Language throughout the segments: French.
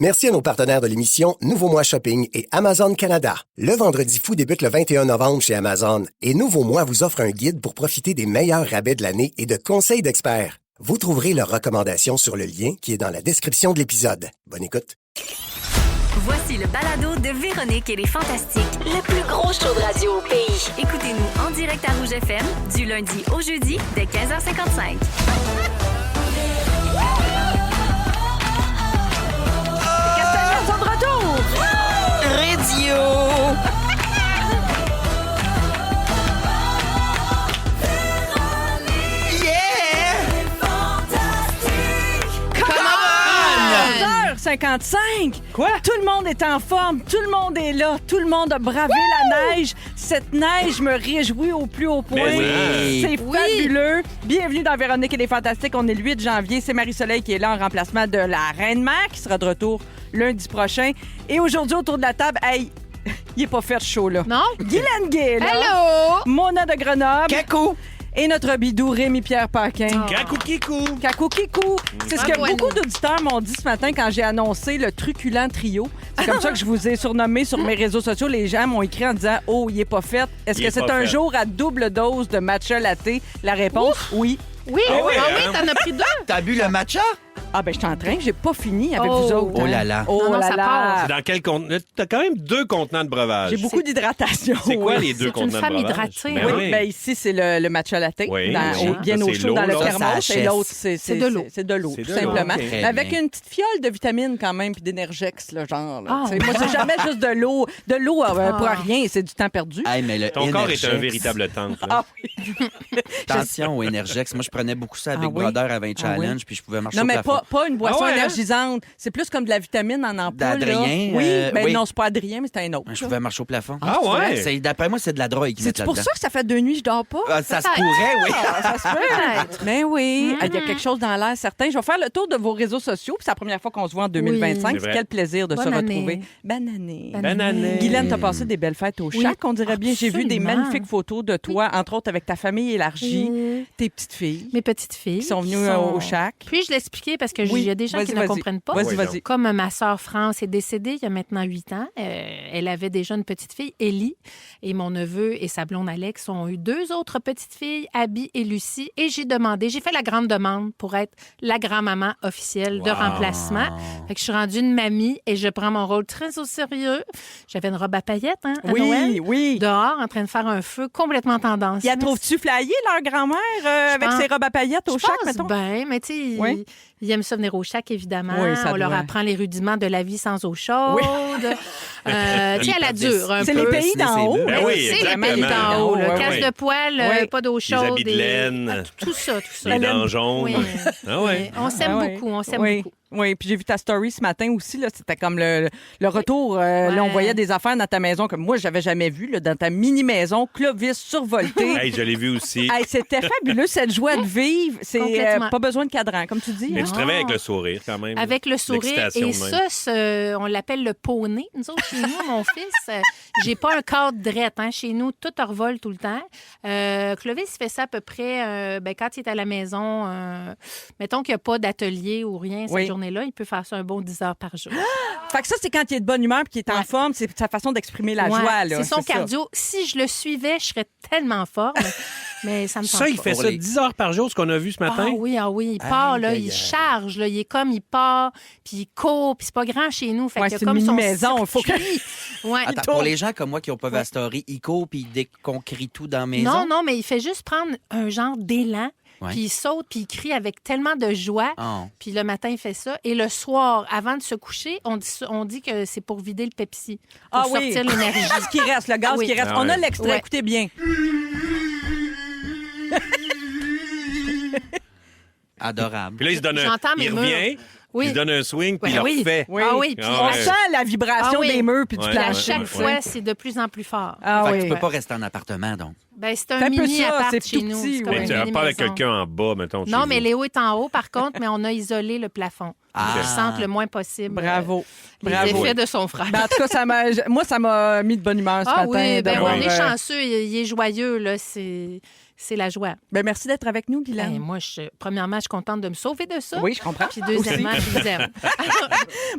Merci à nos partenaires de l'émission Nouveau Mois Shopping et Amazon Canada. Le Vendredi fou débute le 21 novembre chez Amazon et Nouveau Mois vous offre un guide pour profiter des meilleurs rabais de l'année et de conseils d'experts. Vous trouverez leurs recommandations sur le lien qui est dans la description de l'épisode. Bonne écoute. Voici le balado de Véronique et les Fantastiques, le plus gros show de radio au pays. Écoutez-nous en direct à Rouge FM du lundi au jeudi dès 15h55. Castagnets sont de retour! Radio! Yeah! 11h55! Quoi? Tout le monde est en forme, tout le monde est là, tout le monde a bravé la neige. Cette neige me réjouit au plus haut point. Oui. C'est fabuleux. Bienvenue dans Véronique et les Fantastiques. On est le 8 janvier. C'est Marie-Soleil qui est là en remplacement de la Reine-Mère qui sera de retour lundi prochain. Et aujourd'hui, autour de la table, hey, il n'est pas fait chaud là. Non? Guylaine Gay, là. Hello! Mona de Grenoble. Kakou! Et notre bidou Rémi-Pierre Paquin. Kakou kikou! Kakou Kikou. C'est ce que Bravo, beaucoup Annie. d'auditeurs m'ont dit ce matin quand j'ai annoncé le truculent trio. C'est comme ça que je vous ai surnommé sur mes réseaux sociaux. Les gens m'ont écrit en disant « Oh, il est pas fait. Est-ce Il que est c'est pas un fait. jour à double dose de matcha latte? » La réponse, oui. Oui, Ah oui, hein? t'en as pris deux. T'as bu le matcha? Ah ben je suis en train, j'ai pas fini avec Oh. vous autres. Oh hein. là là. Oh Non, non, là ça là. part. C'est dans quel contenant? T'as quand même 2 contenants de breuvage. J'ai beaucoup d'hydratation. C'est quoi oui. les 2 C'est une contenants femme de breuvage? hydratée, Ben hein. Oui, ben ici, c'est le matcha latte, Oui, dans- oui. bien Ça, au c'est chaud l'eau, dans le là. thermos. Ça Et l'autre, C'est de l'eau. C'est de l'eau, C'est tout de l'eau, simplement. ok. Mais Très avec bien. une petite fiole de vitamines quand même, puis d'énergex, le genre. là. Ah, Tu sais, moi, c'est jamais juste de l'eau. De l'eau pour rien, c'est du temps perdu. Hey, mais le Ton corps est un Energex, véritable temple. Ah oui. Attention au Energex. Moi, je prenais beaucoup ça avec Ah oui? Brother avant un Ah challenge, oui? puis je pouvais marcher Non, au mais plafond. pas une boisson Ah ouais, hein? énergisante. C'est plus comme de la vitamine en ampoule. D'Adrien, là. Oui, ben oui. non, c'est pas Adrien, mais c'est un autre. Je pouvais marcher au plafond. Ah ouais? D'après moi, c'est de la drogue qu'ils mettent C'est pour là-dedans. ça que ça fait 2 nuits que je dors pas? Ah, ça se Peut-être. pourrait, oui. Ça se peut. Mais oui, il y a Mhm. quelque chose dans l'air certain. Je vais faire le tour de vos réseaux sociaux. puis C'est la première fois qu'on se voit en 2025. Oui. C'est vrai. Quel plaisir de Bonne se année. retrouver. Bonne année. Bonne année. Guylaine, t'as passé des belles fêtes au Oui, Chac, on dirait bien. J'ai vu des absolument. magnifiques photos de toi, entre autres avec ta famille élargie, Oui. tes petites filles Mes petites filles. qui sont venues au Chac. Puis je l'expliquais parce que Oui. il y a des gens qui Vas-y, ne vas-y. comprennent pas. Vas-y, Oui, vas-y. Comme ma sœur France est décédée il y a maintenant 8 ans, elle avait déjà une petite fille, Ellie, et mon neveu et sa blonde Alex ont eu 2 autres petites filles, Abby et Lucie, et j'ai fait la grande demande pour être la grand-maman officielle de remplacement. Fait que je suis rendue une mamie et je prends mon rôle très au sérieux. J'avais une robe à paillettes, hein, à Noël, Oui, oui. dehors, en train de faire un feu complètement tendance. Y a trouves-tu flyé leur grand-mère avec pense- ses robes à paillettes au Je Chac, pense mettons? bien, mais tu sais, Oui. ils aiment ça venir au Chac, évidemment. Oui, ça on leur doit. apprend les rudiments de la vie sans eau chaude. Oui. Tu sais, à la dure, un C'est peu. les pays d'en haut. Ben oui, C'est les pays exactement. d'en haut. Là. Ouais, Casse ouais. de poêle, Oui. pas d'eau Les chaude. habits de laine, Tout ça, tout ça. les dents jaunes. Oui. Ah ouais. On s'aime Ah ouais. beaucoup, on s'aime Oui. beaucoup. Oui, puis j'ai vu ta story ce matin aussi. Là, c'était comme le retour. Là, on voyait des affaires dans ta maison que moi, j'avais jamais vues. Là, dans ta mini-maison, Clovis survoltée. Hey, je l'ai vu aussi. Hey, c'était fabuleux, cette joie de vivre. C'est Complètement. pas besoin de cadran, comme tu dis. Mais hein. tu travailles avec le sourire quand même. Avec le sourire. L'excitation Et même. ça, on l'appelle le poney. Nous autres, chez nous, mon fils, j'ai pas un cadre drette. Hein. Chez nous, tout revole tout le temps. Clovis fait ça à peu près quand il est à la maison. Mettons qu'il n'y a pas d'atelier ou rien cette Oui. journée-là, il peut faire ça un bon 10 heures par jour. Fait que ça, c'est quand il est de bonne humeur et qu'il est en forme. C'est sa façon d'exprimer la Ouais, joie. Là, c'est son ça. cardio. Si je le suivais, je serais tellement forte. Mais ça me tente Ça, il pas. fait Pour ça les- 10 heures par jour, ce qu'on a vu ce matin. Ah oui, il part, là, aïe, il aïe. charge, là, il est comme, il part, puis il court, puis c'est pas grand chez nous. Fait Ouais, qu'il y a c'est une comme son mini-maison, il faut que- circuit. Ouais. Attends, pour les gens comme moi qui n'ont pas vu la story, il court puis dès qu'on crie tout dans la maison. Non, mais il fait juste prendre un genre d'élan, Ouais. puis il saute, puis il crie avec tellement de joie. Oh. Puis le matin, il fait ça. Et le soir, avant de se coucher, on dit que c'est pour vider le Pepsi, pour Ah oui. sortir l'énergie. Ce qui reste, le gaz Oui. qui reste. Ah On a ouais. l'extrait, Ouais. écoutez bien. Adorable. Puis là, il se donne J'entends il mes revient, murs. Oui. il se donne un swing, puis Ouais, il oui. le refait. Oui. Ah oui, puis Ah On ouais. sent la vibration Ah oui. des murs puis du Ouais, Puis à plancher. chaque ouais. fois, c'est de plus en plus fort. Ah Fait que oui. tu peux pas rester en appartement, donc. Ben, c'est C'est un un peu mini ça, appart c'est chez tout nous. petit, C'est comme oui. Mais un tu vas mini pas avec maison. quelqu'un en bas, mettons. Non, chez mais vous. Léo est en haut, par contre, mais on a isolé le plafond. Ah. Pour qu'il sente le moins possible Bravo. les Bravo. effets de son frère. Ben, en tout cas, moi, ça m'a mis de bonne humeur ce Ah matin. oui, ben, d'avoir, on est chanceux. Il est joyeux, là. C'est la joie. Ben, merci d'être avec nous, Ben, Guylaine. moi, premièrement, je suis contente de me sauver de ça. Oui, je comprends. Puis deuxièmement, je vous aime.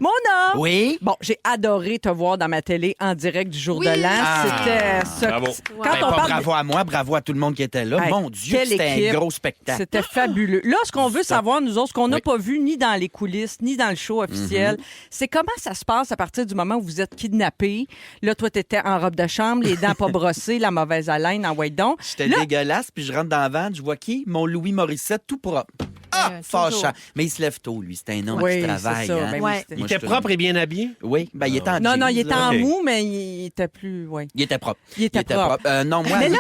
Mona! Oui. Bon, j'ai adoré te voir dans ma télé en direct du jour Oui. de l'an. Ah. C'était ça. Bravo. Quand Ben, on pas parle bravo à moi, bravo à tout le monde qui était là. Hey, Mon Dieu, quelle c'était équipe. un gros spectacle. C'était fabuleux. Là, ce qu'on veut savoir, nous autres, ce qu'on n'a Oui. pas vu ni dans les coulisses, ni dans le show officiel, c'est comment ça se passe à partir du moment où vous êtes kidnappé. Là, toi, t'étais en robe de chambre, les dents pas brossées, la mauvaise haleine en white don. J'étais Là- dégueulasse, puis je rentre dans la vanne, je vois qui? Mon Louis Morissette, tout propre. Ah, toujours. fâchant. Mais il se lève tôt, lui. C'est un homme Oui, qui c'est travaille. ça. hein. Ben oui, Ouais. c'était- Il Moi, était je te- propre et bien habillé? Oui, ben, il était en Non, jeans, non, il était là. en OK. mou, mais il était plus... Oui. Il était propre. Il était propre. Non, moi... Mais là,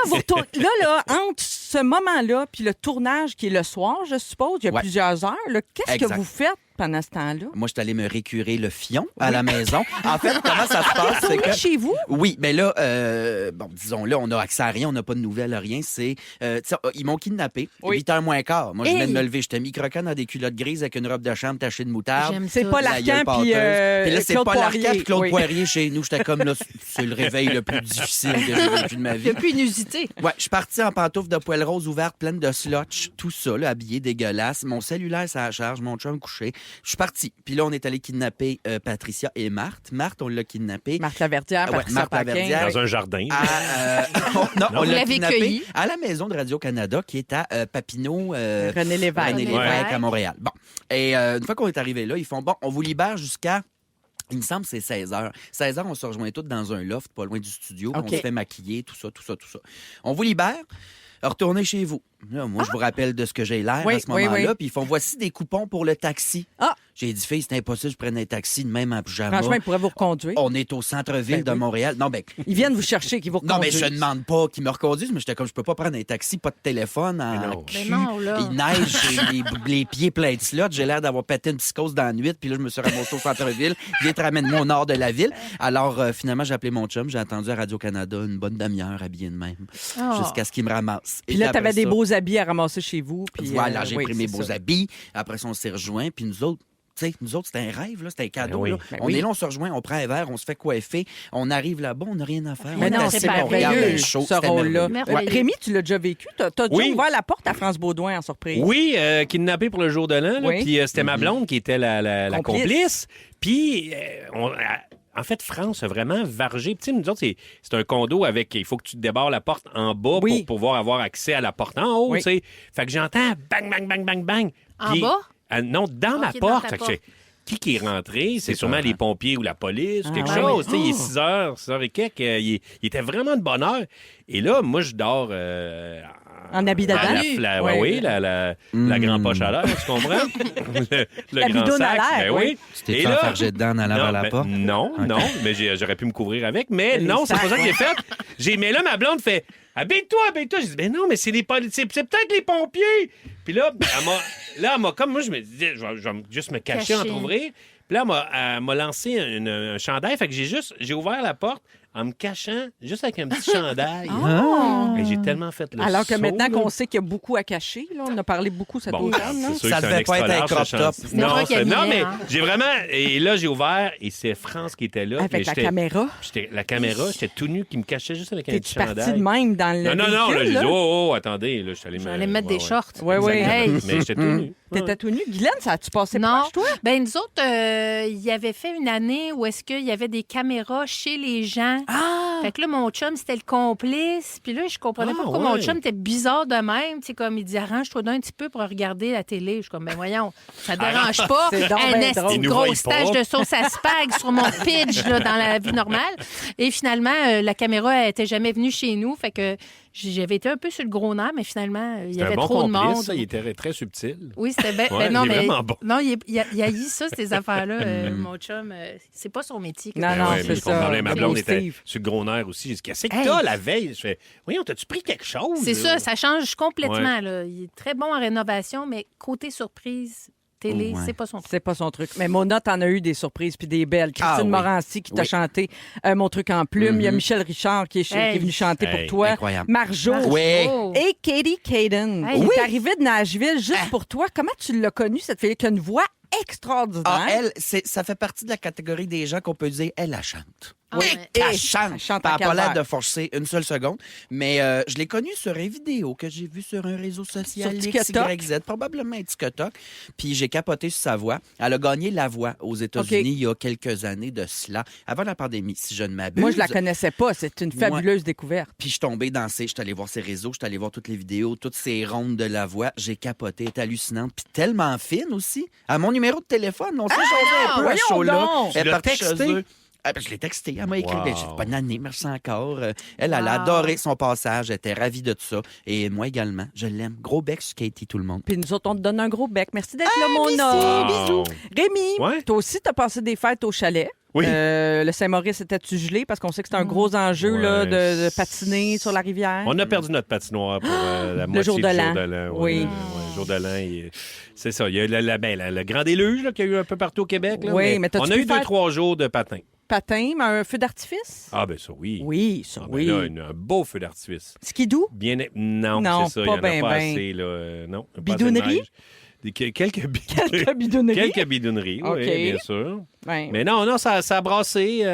là, entre ce moment-là puis le tournage qui est le soir, je suppose, il y a Ouais. plusieurs heures, là, qu'est-ce que Exact. vous faites pendant ce temps-là? Moi, je suis allé me récurer le fion à la maison. En fait, comment ça se passe? C'est que... Chez vous? Oui, mais là, bon, disons-le, on n'a accès à rien, on n'a pas de nouvelles, rien. C'est, tu sais, ils m'ont kidnappé. Oui. 8h moins quart. Moi, je venais de Hey! me lever. J'étais mi-croquant dans des culottes grises avec une robe de chambre tachée de moutarde. J'aime C'est ça. pas La gueule Larcan puis pâteuse. Puis là, c'est Claude pas Larcan Poirier. puis Claude Oui. Poirier chez nous. J'étais comme là, c'est le réveil le plus difficile que j'ai vécu de ma vie. Depuis inusité. Ouais, je suis parti en pantoufles de poêle rose ouvertes, pleines de slotch, tout ça, là, habillé dégueulasse. Mon cellulaire, ça à charge, mon chum couché. Je suis parti. Puis là, on est allé kidnapper Patricia et Marthe. Marthe, on l'a kidnappée. Marthe Laverdière, Ouais, Patricia Marthe Paquin. Laverdière. Dans un jardin. Non, on Vous l'a l'avez kidnappée cueilli. à la maison de Radio-Canada qui est à Papineau. René Lévesque. René Ouais. Lévesque à Montréal. Bon. Et une fois qu'on est arrivé là, ils font, bon, on vous libère jusqu'à... Il me semble que c'est 16h. 16h, on se rejoint tous dans un loft, pas loin du studio. OK. On se fait maquiller, tout ça. On vous libère. Retournez chez vous. Là, moi, je vous rappelle de ce que j'ai l'air Oui, à ce oui, moment-là. oui. Puis ils font, voici des coupons pour le taxi. Ah! J'ai dit, fille, c'est impossible, je prenne un taxi de même en pyjama. Franchement, ils pourraient vous reconduire. On est au centre-ville Ben de oui. Montréal. Non, ben, Ils viennent vous chercher, qu'ils vous non, mais reconduisent. je demande pas qu'ils me reconduisent, mais j'étais comme, je peux pas prendre un taxi, pas de téléphone, en Mais non. cul. Mais non, là. Il neige, j'ai les pieds pleins de slots, j'ai l'air d'avoir pété une psychose dans la nuit, puis là, je me suis ramassé au centre-ville. Viens te ramène-moi au nord de la ville. Alors, finalement, j'ai appelé mon chum, j'ai attendu à Radio-Canada une bonne demi-heure habillé de même, Oh. jusqu'à ce qu'il me ramasse. Puis là, après t'avais des ça, beaux habits à ramasser chez vous. Puis, Voilà, j'ai oui, pris mes c'est beaux ça. habits. Après ça, on s'est rejoints, puis nous autres, tu sais, nous autres, c'était un rêve, là, c'était un cadeau. Ben oui. Là. Ben on oui. est là, on se rejoint, on prend un verre, on se fait coiffer, on arrive là-bas, on n'a rien à faire. Mais on est non, assis, c'est on regarde merveilleux, le show, ce c'était rôle-là. merveilleux. Merveilleux. Rémi, tu l'as déjà vécu? T'as déjà Oui. ouvert la porte à France Baudouin en surprise? Oui, kidnappé pour le jour de l'an. là. Oui. Puis c'était ma blonde qui était la Complice. complice. Puis, en fait, France a vraiment vargé. Puis, tu sais, nous autres, c'est un condo avec... Il faut que tu te débarres la porte en bas Oui. pour pouvoir avoir accès à la porte en haut, Oui. tu sais. Fait que j'entends bang, bang, bang, bang, bang. En Puis, bas? non, dans ma Ok, dans porte. ta Fait que porte. qui est rentré? C'est sûrement les pompiers ou la police, ou quelque ouais. chose. Tu sais, il est 6 heures, 6 heures et quelques. Il était vraiment de bonne heure. Et là, moi, je dors... En habit d'Adam? Ouais, oui, la grande poche à l'air, tu comprends? le La grand bidoune à sac, l'air, ben oui. oui. Tu t'es Et fait là- enfarger dedans en allant Non, vers la ben, porte? non, mais j'aurais pu me couvrir avec. Mais Les non, c'est pas sacs. ça que j'ai fait. Mais là, ma blonde fait habille-toi. J'ai dit, ben non, mais c'est peut-être les pompiers. Puis là, elle m'a comme moi, je me disais, je vais juste me cacher Cacher. entre ouvrir. Puis là, elle m'a lancé un chandail. Fait que j'ai ouvert la porte en me cachant, juste avec un petit chandail. Et j'ai tellement fait le Alors que saut, maintenant là. qu'on sait qu'il y a beaucoup à cacher, là, on a parlé beaucoup cette Bon, automne. là. c'est sûr Ça que c'est devait pas extra être un large, crop ce top. chandail. C'était pas Non, gagné, mais hein. j'ai vraiment... Et là, j'ai ouvert et c'est France qui était là. Avec mais la j'étais- caméra. La caméra, j'étais tout nu qui me cachait juste avec un T'es-tu petit parti chandail. de même dans le Non, là, véhicule, j'ai dit, là? oh, attendez, là, je suis allé J'allais me mettre des shorts. Ouais, ouais. Exactement. Hey. Mais j'étais tout nu. T'étais tout nu. Guylaine, ça a-tu passé Non. proche, toi? Ben nous autres, il y avait fait une année où est-ce qu'il y avait des caméras chez les gens. Ah! Fait que là, mon chum, c'était le complice. Puis là, je comprenais pas pourquoi mon ouais. chum était bizarre de même. Tu sais, comme, il dit, arrange-toi d'un petit peu pour regarder la télé. Je suis comme, ben voyons, ça te dérange pas. C'est donc ben drôle. Il Une nous voit grosse pas. tache de sauce à spag sur mon pitch là, dans la vie normale. Et finalement, la caméra, elle était jamais venue chez nous. Fait que j'avais été un peu sur le gros nerf, mais finalement, il y C'est un avait bon trop de complice, monde. ça, il était très subtil. Oui, c'était bien. Ouais, non, il est mais vraiment bon. non, il haït ça, ces affaires-là. Mon chum, c'est pas son métier. Non, Ben non, ouais, c'est mais je comprends ça. bien, ma C'est blonde beau, était Steve. sur le gros nerf aussi. J'ai dit, qu'est-ce que Hey. t'as la veille? Je fais, voyons, t'as-tu pris quelque chose? C'est là? ça, ça change complètement. Là. Il est très bon en rénovation, mais côté surprise, Télé, Ouais. c'est pas son truc. C'est pas son truc. Mais Mona, t'en as eu des surprises puis des belles. Christine oui. Morancy qui t'a Oui. chanté Mon truc en plume. Il y a Michel Richard qui est venu chanter pour toi. Incroyable. Marjo. Oui. Oh. Et Katie Caden, Hey. qui est arrivée de Nashville juste pour toi. Comment tu l'as connue, cette fille qui a une voix extraordinaire? Ah, elle, ça fait partie de la catégorie des gens qu'on peut dire, elle chante. Ah, Oui, ouais. elle chante. Elle chante Elle en n'a pas l'air calvaire. de forcer une seule seconde. Mais je l'ai connue sur une vidéo que j'ai vue sur un réseau social Sur TikTok? XYZ, probablement un TikTok. Puis j'ai capoté sur sa voix. Elle a gagné La Voix aux États-Unis OK. il y a quelques années de cela, avant la pandémie, si je ne m'abuse. Moi, je la connaissais pas. C'est une fabuleuse découverte. Puis je suis tombé dans ses... Je suis allé voir ses réseaux, je suis allé voir toutes les vidéos, toutes ces rondes de La Voix. J'ai capoté, elle est hallucinante. Puis tellement fine aussi. À mon numéro de téléphone, on s'est jasé un peu à voyons ce show-là. donc! Elle Tu est l'as partie chez texté? eux. Ah, ben, je l'ai texté. Elle m'a écrit. Wow. Ben, j'ai dit, bonne année, merci encore. Elle a Wow. adoré son passage. Elle était ravie de tout ça. Et moi également. Je l'aime. Gros bec sur Katie, tout le monde. Puis nous autres, on te donne un gros bec. Merci d'être là, Mona. Wow. Rémi, Ouais? toi aussi, t'as passé des fêtes au chalet. Oui. Le Saint-Maurice était-tu gelé? Parce qu'on sait que c'est un gros enjeu là, Ouais. de patiner sur la rivière. On a perdu notre patinoire pour la moitié jour de du l'an. jour de l'an. Oui. Le jour de l'an, c'est ça. Il y a eu le grand déluge là, qu'il y a eu un peu partout au Québec. Là, Oui, mais t'as-tu on a pu eu faire- 2-3 jours de patin. Patin, mais un feu d'artifice? Ah, ben ça, oui. Oui, ça, Ah, ben oui. là, un beau feu d'artifice. Skidoo? Bien... Non, Non, c'est ça. pas Il n'y en a ben, pas ben. assez. Là. Non, pas assez de Bidounerie? neige. Quelques bidouneries. Quelques bidonneries? Quelques bidouneries, OK. oui, bien sûr. Ouais. Mais non, ça a brassé.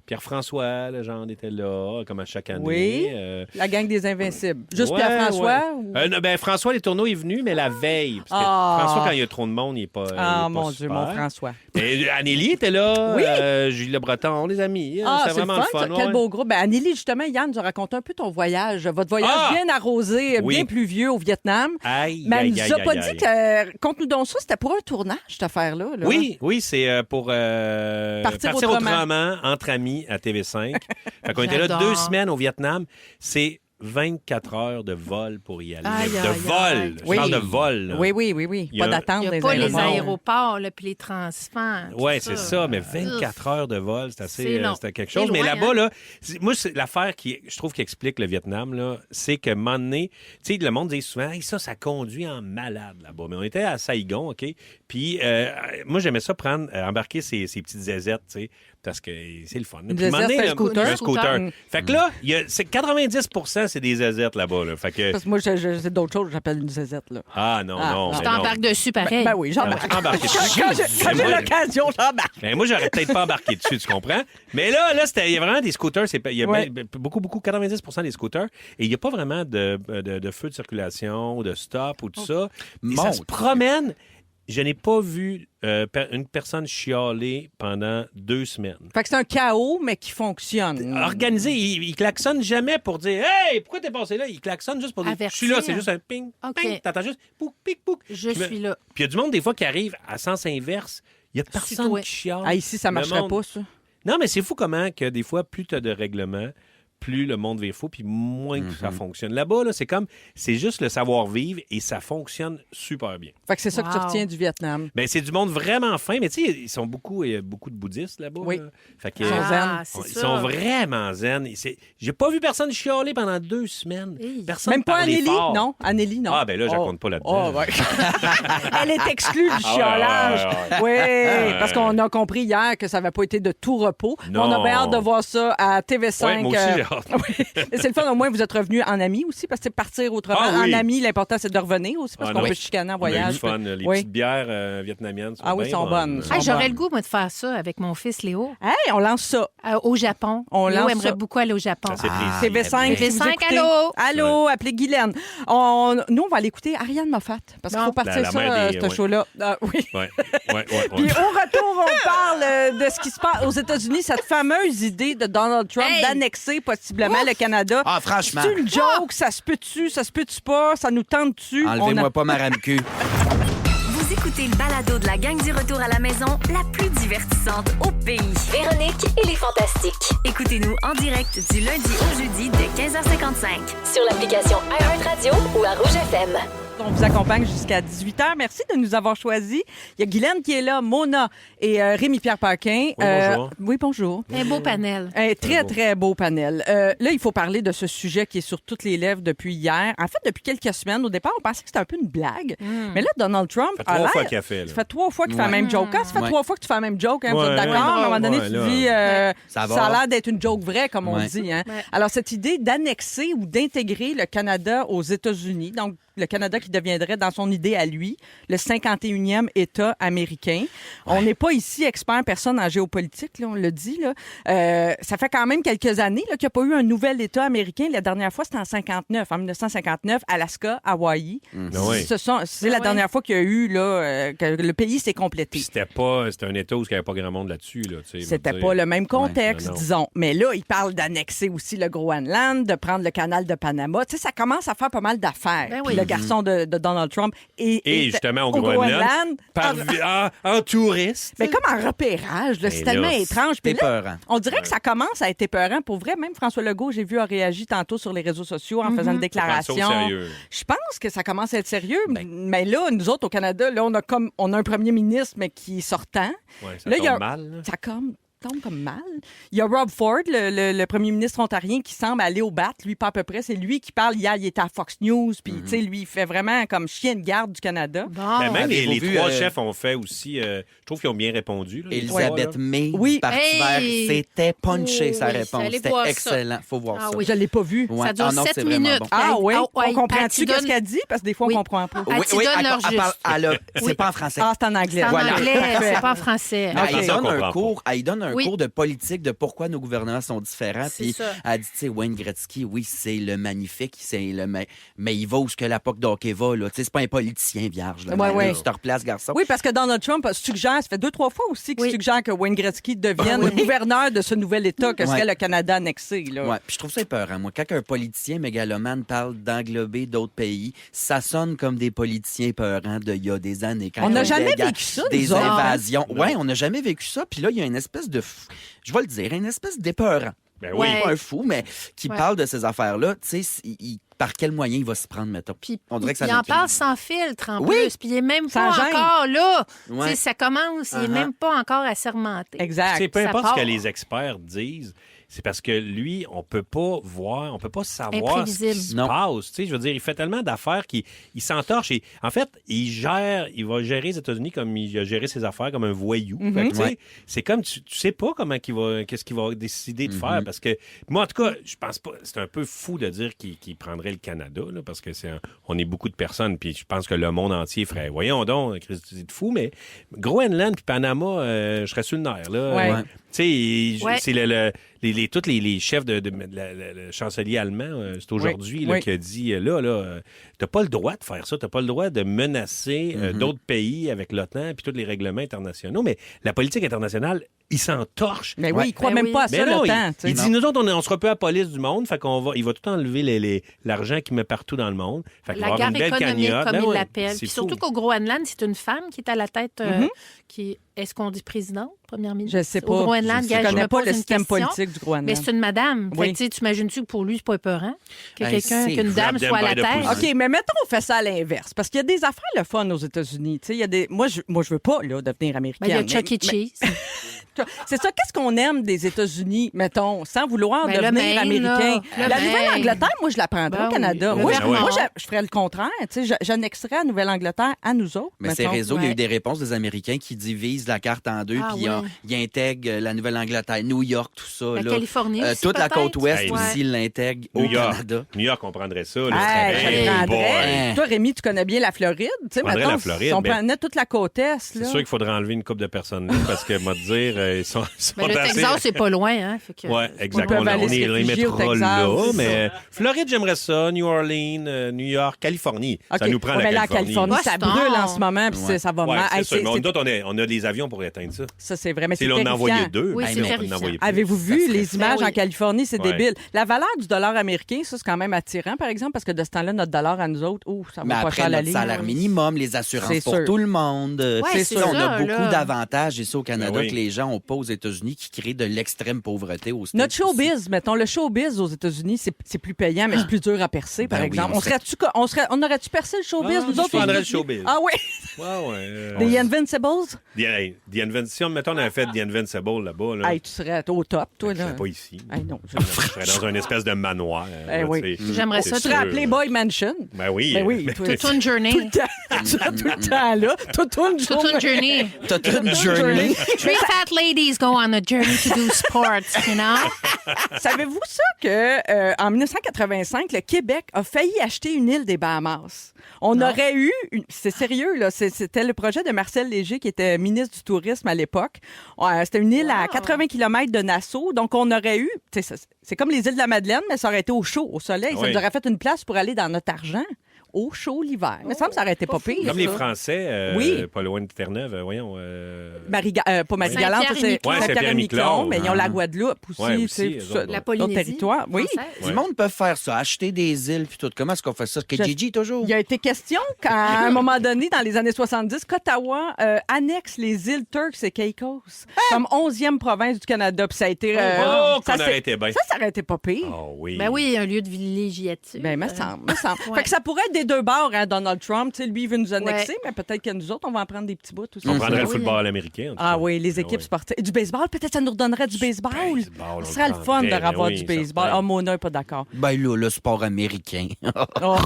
Pierre-François, le genre, était là, comme à chaque année. Oui. La gang des Invincibles. Juste Ouais, Pierre-François? ouais. ou- Non, ben, François, les tourneaux est venu, mais la veille. Parce que Ah. François, quand il y a trop de monde, il n'est pas. il est Ah, pas mon Dieu, super. mon François. Mais Anneli était là. Oui. Julie Le Breton, les amis. Ah, C'était c'est le vraiment fun, ça. ouais. Quel beau groupe. Ben, Anneli, justement, Yann nous a raconté un peu ton voyage. Votre voyage Ah! bien arrosé, Oui. bien pluvieux au Vietnam. Aïe, Mais elle aïe, nous aïe, a pas aïe, dit aïe. que... Conte-nous donc ça, c'était pour un tournage, cette affaire-là. là. Oui, c'est pour Partir partir autrement. autrement entre amis à TV5. Fait qu'on était là J'adore. 2 semaines au Vietnam. C'est 24 heures de vol pour y aller. Aïe, de aïe, vol. aïe. Je Oui. parle de vol. là. Oui. Il y a- Pas d'attente Il n'y des a pas les aéroports. aéroports, là, puis les transferts. tout Oui, c'est ça, mais 24 Ouf. heures de vol, c'est assez, C'est long. c'était quelque C'est chose. Mais loin, là-bas, hein? là, moi, c'est l'affaire qui, je trouve, qui explique le Vietnam, là, c'est que, un moment donné, tu sais, le monde dit souvent, hey, ça conduit en malade là-bas. Mais on était à Saigon, OK? Puis, moi, j'aimais ça embarquer ces petites zézettes, tu sais, parce que c'est le fun. Une Puis, un moment zézette, donné, c'est un scooter. Un scooter. Mm. Fait que là, c'est 90% c'est des zézettes là-bas, là. Fait que, Parce que moi, c'est d'autres choses que j'appelle une zézette. Là. ah, non, Ah, non. non. mais Tu non. t'embarques dessus, pareil. Ben oui, j'embarque. Ah, embarqué Quand dessus. j'ai Mais moi- l'occasion, j'embarque. Ben, moi, j'aurais peut-être pas embarqué dessus, tu comprends? Mais là, il y a vraiment des scooters. Il y a Ouais. beaucoup, 90% des scooters. Et il n'y a pas vraiment de feu de circulation, ou de stop ou tout ça. Et ça se Montre. promène. Je n'ai pas vu une personne chialer pendant 2 semaines. Fait que c'est un chaos, mais qui fonctionne. Organisé, il klaxonne jamais pour dire « Hey, pourquoi t'es passé là? » Il klaxonne juste pour dire « Je Avertir. suis là, c'est juste un ping, OK. ping. » T'entends juste « Pouc, pic, pouc. » Je Puis, suis là. Puis il y a du monde, des fois, qui arrive à sens inverse. Il y a personne Suis-toi. qui chiale. Ah, ici, ça Le marcherait monde- pas, ça. Non, mais c'est fou comment que des fois, plus tu as de règlements, plus le monde vire fou, puis moins que ça fonctionne. Là-bas, là, c'est juste le savoir-vivre et ça fonctionne super bien. Fait que c'est ça que tu Wow. retiens du Vietnam. Ben, c'est du monde vraiment fin, mais tu sais, il y a beaucoup de bouddhistes là-bas. Oui. là. Fait que, Ils sont Ah, zen. c'est ils ça. sont vraiment zen. J'ai pas vu personne chialer pendant 2 semaines. Hey. Personne Même pas parlait Anneli? fort. Non, Anneli, non. Ah, ben là, je la compte pas là-dedans. Oh, ouais. Elle est exclue du Ah ouais, chiolage. ouais, Oui, parce qu'on a compris hier que ça n'avait pas été de tout repos. Mais on a Non. bien hâte de voir ça à TV5. Ouais, moi aussi, j'ai hâte. Oui. Et c'est le fun, au moins, vous êtes revenus en amis aussi, parce que c'est partir autrement. Ah oui. En amis, l'important, c'est de revenir aussi, parce Ah qu'on non. peut chicaner en On a eu voyage. du fun. Les Oui. petites bières vietnamiennes sont Ah oui, bien sont bonnes. Ah, Bon, j'aurais bon. le goût, moi, de faire ça avec mon fils Léo Hey, on lance ça. au Japon. On Léo lance aimerait ça. beaucoup aller au Japon. Ça, c'est précis. TV5. TV5, si vous écoutez. allô? Allô, appelez Guylaine. Nous, on va aller écouter Ariane Moffat, parce qu'il Bon. faut partir La ça, mère des- ce ouais. show-là. Oui. Ouais. Puis au retour, on parle de ce qui se passe aux États-Unis, cette fameuse idée de Donald Trump Hey! d'annexer possiblement le Canada. Ah, franchement. C'est une joke, ça se peut-tu, ça se peut-tu pas, ça nous tente-tu? Enlevez-moi pas ma ramecue. Vous écoutez le balado de la gang du retour à la maison, la plus divertissante au pays. Véronique et les Fantastiques. Écoutez-nous en direct du lundi au jeudi dès 15h55. Sur l'application iHeartRadio ou à Rouge FM. On vous accompagne jusqu'à 18h. Merci de nous avoir choisis. Il y a Guylaine qui est là, Mona et Rémi-Pierre Paquin. Oui, bonjour. Oui, bonjour. Un beau panel. Un très, très beau panel. Là, il faut parler de ce sujet qui est sur toutes les lèvres depuis hier. En fait, depuis quelques semaines. Au départ, on pensait que c'était un peu une blague. Mais là, Donald Trump Ça fait a 3 l'air... fois qu'il a fait. Là. Ça fait 3 fois qu'il fait la même joke. Quand ça fait Ouais. 3 fois que tu fais la même joke, hein, vous Ouais, êtes d'accord? ouais. À un moment donné, Ouais, tu là. dis... Ça va. ça a l'air d'être une joke vraie, comme on Ouais. dit. Hein? Ouais. Alors, cette idée d'annexer ou d'intégrer le Canada aux États-Unis, donc le Canada qui deviendrait, dans son idée à lui, le 51e État américain. On n'est pas ici expert personne en géopolitique, là, on le dit. Là. Ça fait quand même quelques années là, qu'il n'y a pas eu un nouvel État américain. La dernière fois, c'était en 1959, Alaska, Hawaï. Oui. C'est la dernière fois qu'il y a eu là, que le pays s'est complété. Puis c'était un État où il n'y avait pas grand monde là-dessus. Là, tu sais, C'était je veux dire. pas le même contexte, Non, non. disons. Mais là, il parle d'annexer aussi le Groenland, de prendre le canal de Panama. Tu sais, ça commence à faire pas mal d'affaires. Ben Puis oui. le garçon de Donald Trump Et justement, au Groenland, en touriste. mais comme en repérage, là, c'est Mais tellement là, étrange. Puis C'est là, peurant. on dirait que ça commence à être épeurant. Pour vrai, même François Legault, j'ai vu, a réagi tantôt sur les réseaux sociaux en faisant une Faut prendre ça au déclaration. sérieux. Je pense que ça commence à être sérieux. Mais là, nous autres, au Canada, là, on a un premier ministre, mais qui est sortant. Ouais, ça Là, il y a- tombe mal. là. Ça tombe comme mal. Il y a Rob Ford, le premier ministre ontarien, qui semble aller au bat. Lui, pas à peu près. C'est lui qui parle. Hier, il était à Fox News. Puis, tu sais, lui, il fait vraiment comme chien de garde du Canada. Bon. Ben, même les Avez-vous vu, 3 chefs ont fait aussi. Je trouve qu'ils ont bien répondu. Là, les Elisabeth trois, là. May, Oui. du Parti Hey! vert, c'était punché sa Oui, réponse. allez C'était voir ça. excellent. Faut voir Ah ça. oui. Je l'ai pas vu. Ouais. Ça dure Ah non, 7 c'est vraiment minutes. bon. Ah oui? Oh, On comprend-tu elle qu'est-ce donne- qu'elle dit? Parce que des fois, Oui. on comprend pas. Elle t'y donne leur juste. C'est pas en français. Ah, c'est en anglais. C'est en Voilà. anglais, Parfait. c'est pas en français. Mais Ok. elle Ça, on donne un comprend cours, elle donne un Oui. cours de politique de pourquoi nos gouvernements sont différents. C'est Puis ça. elle dit, tu sais, Wayne Gretzky, oui, c'est le magnifique, mais il va où ce que la POC d'hockey va, là. Tu sais, c'est pas un politicien vierge, là. Ouais, Là, ouais. tu te replaces, garçon. Oui, parce que Donald Trump suggère, ça fait 2-3 fois aussi qu'il Oui. suggère que Wayne Gretzky devienne le gouverneur de ce nouvel État que serait Ouais. le Canada annexé. Là. Ouais, puis je trouve ça épeurant. Moi, quand un politicien mégalomane parle d'englober d'autres pays, ça sonne comme des politiciens épeurants d'il y a des années. Quand On ils n'a ont jamais des vécu ça, des nous autres, hein? invasions. Ouais, on n'a jamais vécu ça. Puis là, il y a une espèce de, je vais le dire, une espèce d'épeurant. Ben oui. Ouais. Pas un fou, mais qui Ouais. parle de ces affaires-là. Tu sais, par quel moyen il va se prendre, mettons. Puis On dirait que ça il en m'inquiète. parle sans filtre en Oui. plus. Puis il est même Ça pas gêne. encore là. Ouais. Tu sais, ça commence, il est Uh-huh. même pas encore assermenté. Exact. C'est peu Ça importe ce que part. les experts disent. C'est parce que lui, on peut pas voir, on peut pas savoir ce qui Imprévisible. se Non. passe. Tu sais, je veux dire, il fait tellement d'affaires qu'il s'entorche. Et, en fait, il va gérer les États-Unis comme il a géré ses affaires comme un voyou. Fait que, tu sais, Ouais. c'est comme tu sais pas qu'est-ce qu'il va décider de faire. Parce que moi, en tout cas, je pense pas. C'est un peu fou de dire qu'il prendrait le Canada, là, parce que on est beaucoup de personnes. Puis je pense que le monde entier ferait. Voyons donc, Christy, de fou, mais Groenland puis Panama, je serais sur le nerf. Là. Ouais. Ouais. Tu sais, Ouais. c'est tous les chefs de le chancelier allemand, c'est aujourd'hui là, Oui. qui a dit t'as pas le droit de faire ça, t'as pas le droit de menacer d'autres pays avec l'OTAN puis tous les règlements internationaux, mais la politique internationale, il s'entorche. Mais Ouais. oui, il croit Ben même oui. pas à Mais ça, non, le temps. il dit, nous autres, on sera peu à la police du monde, fait il va tout enlever l'argent qu'il met partout dans le monde. Fait qu'il va La avoir guerre une belle économique, cagnotte. comme Ben il ouais, l'appelle. c'est Puis fou. surtout qu'au Groenland, c'est une femme qui est à la tête, est-ce qu'on dit présidente, première ministre? Je sais pas. Au Groenland, Je gars, connais me pas pose le une système question. politique du Groenland. Mais c'est une madame. Oui. Fait que, tu sais, t'imagines-tu que pour lui, c'est pas épeurant? Que Ben, quelqu'un, c'est qu'une dame grab them soit à la by the tête? pussy. OK, mais mettons, on fait ça à l'inverse. Parce qu'il y a des affaires le fun aux États-Unis. Tu sais, il y a des... Moi, je veux pas là, devenir américaine. Ben, il y a mais- Chuck E. Cheese. C'est ça. Qu'est-ce qu'on aime des États-Unis, mettons, sans vouloir Ben, le devenir Maine, américain? là. Le La Maine. Nouvelle-Angleterre, moi, je la prendrais Ben au Canada. oui. Moi, Le Vermont. moi, je ferais le contraire. Tu sais, j'annexerais la Nouvelle-Angleterre à nous autres. Mais ces mettons. réseaux, il y a Ouais. eu des réponses des Américains qui divisent la carte en deux, Ah, puis ouais. ils intègrent la Nouvelle-Angleterre, New York, tout ça. La là. Californie aussi, toute la peut-être? côte ouest Hey. aussi l'intègre au New York. Canada. New York, on prendrait ça. Hey, Là, je Hey, le prendrais. boy. Toi, Rémi, tu connais bien la Floride. Tu sais, prendrais mettons, la Floride, si on mais- prenait toute la côte est, C'est là. sûr qu'il faudrait enlever une couple de personnes là, parce que, moi, te dire, ils sont Ben, le assez- Texas, c'est pas loin. Hein? Fait que... Oui, exact. peuvent On aller les se réfugier au mettra Texas, là. c'est Mais Floride, j'aimerais ça. New Orleans, New York, Californie. OK. Ça nous prend Ouais, mais la la Californie. ça Boston. brûle en ce moment, puis Ouais. ça va Ouais, mal. c'est Hey, ça. Mais c'est- nous autres, on a des avions pour éteindre ça. Ça, c'est vrai, mais Si c'est là, on en terrifiant. envoyait deux, Oui, ben c'est non, on en terrifiant. envoyait plus. Avez-vous vu serait- les images Ben oui. en Californie? C'est Ouais. débile. La valeur du dollar américain, ça, c'est quand même attirant, par exemple, parce que de ce temps-là, notre dollar à nous autres, ça Mais va pas après, cher la notre ligne. salaire minimum, les assurances C'est pour sûr. tout le monde. Ouais, Tu sais, c'est on a ça, beaucoup là. d'avantages ici au Canada Ben oui. que les gens ont sont pas aux États-Unis qui créent de l'extrême pauvreté aux States. Notre showbiz, mettons, le showbiz aux États-Unis, c'est plus payant, mais c'est plus dur à percer, par Ben oui, exemple. on On aurait-tu percé le showbiz, nous Je autres? prendrais aux le showbiz. Ah oui? Ouais. The Invincibles? Si on a fait The Invincible là-bas, là, Hey, tu serais au top, toi, je là. serais pas ici. Hey, non, Je serais dans une espèce de manoir. Eh oui. tu sais. J'aimerais C'est ça, Tu tu serais sûr. à Playboy Mansion. Ben oui. Ben oui, toi, Toute une journée. tout le temps. Tu serais tout le temps là. Toute une Toute journée. une journée. T'as une journey. 3 fat ladies go on a journey to do sports, you know? Savez-vous ça que en 1985, le Québec a failli acheter une île des Bahamas? On aurait eu, c'est sérieux là, c'était le projet de Marcel Léger qui était ministre du Tourisme à l'époque. C'était une île à 80 km de Nassau, donc on aurait eu, c'est comme les îles de la Madeleine, mais ça aurait été au chaud, au soleil. Ça Oui. nous aurait fait une place pour aller dans notre argent. Au chaud l'hiver. Mais ça me semble que ça aurait été pas pire. Comme les ça. Français, Oui. pas loin de Terre-Neuve, voyons. Pas Marie-Galante, Saint-Pierre et c'est Miquelon. Ouais, Saint-Pierre-et-Miquelon, Saint-Pierre-et-Miquelon. mais ils ont la Guadeloupe aussi. Ouais, aussi, c'est eux ça, autres. La d'autres Polynésie territoires. Oui. française. Du monde peut faire ça, acheter des îles puis tout. Comment est-ce qu'on fait ça? Kijiji, toujours? Il y a été question qu'à un moment donné, dans les années 70, qu'Ottawa annexe les îles Turks et Caicos comme 11e province du Canada. Puis ça a été... Oh, qu'on ça aurait été bien. Ça aurait été pas pire. Oh oui. Ben oui, un lieu de villégiature. Ben, me semble. Ouais. Fait que ça pourrait être des deux bords, hein, Donald Trump. Tu sais, lui, il veut nous annexer, Ouais. mais peut-être que nous autres, on va en prendre des petits bouts aussi. On prendrait le Oui. football américain. en tout Ah cas. oui, les équipes ouais. sportives. Et du baseball, peut-être ça nous redonnerait du baseball. baseball, on Ce serait le le fun de prendrait, revoir oui, du baseball. certain. Ah, Mona n'est pas d'accord. Ben là, le sport américain. Oh.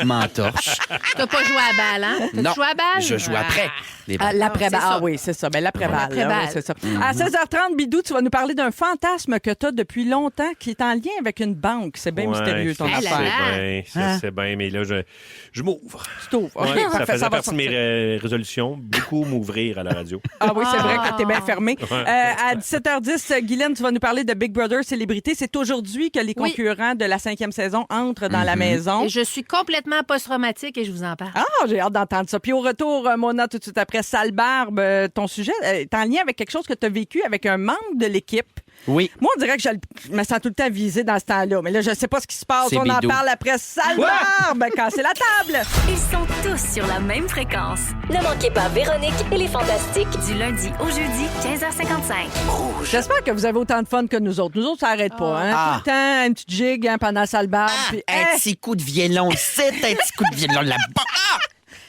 M'entorche. T'as pas joué à balle, hein? T'as Non, joué à balle? je joue après. Les balles. L'après-balle. c'est ça. Ah oui, c'est ça. Ben, l'après-balle. L'après-balle. là, oui, c'est ça. À 16h30, Bidou, tu vas nous parler d'un fantasme que tu as depuis longtemps qui est en lien avec une banque. C'est bien Ouais, mystérieux, ton je sais affaire. bien. Je sais bien, mais là, je m'ouvre. Tu t'ouvres. OK, Ouais, ça parfait, faisait va partie de mes sortir. résolutions. Beaucoup m'ouvrir à la radio. Ah oui, c'est vrai Ah. que t'es bien fermé. À 17h10, Guylaine, tu vas nous parler de Big Brother Célébrité. C'est aujourd'hui que les Oui. concurrents de la 5e saison entrent dans la maison. Et je suis complètement post-traumatique et je vous en parle. Ah, j'ai hâte d'entendre ça. Puis au retour, Mona, tout de suite après, Sale Barbe, ton sujet est en lien avec quelque chose que tu as vécu avec un membre de l'équipe. Oui. Moi, on dirait que je me sens tout le temps visée dans ce temps-là. Mais là, je sais pas ce qui se passe. C'est On en bidou. parle après Sale Barbe quand c'est la table. Ils sont tous sur la même fréquence. Ne manquez pas Véronique et les Fantastiques. Du lundi au jeudi, 15h55. J'espère que vous avez autant de fun que nous autres. Nous autres, ça n'arrête pas. Hein? Ah. Tout le temps, une petite gigue pendant Sale Barbe. puis, Un petit coup de violon, c'est un petit coup de violon là-bas.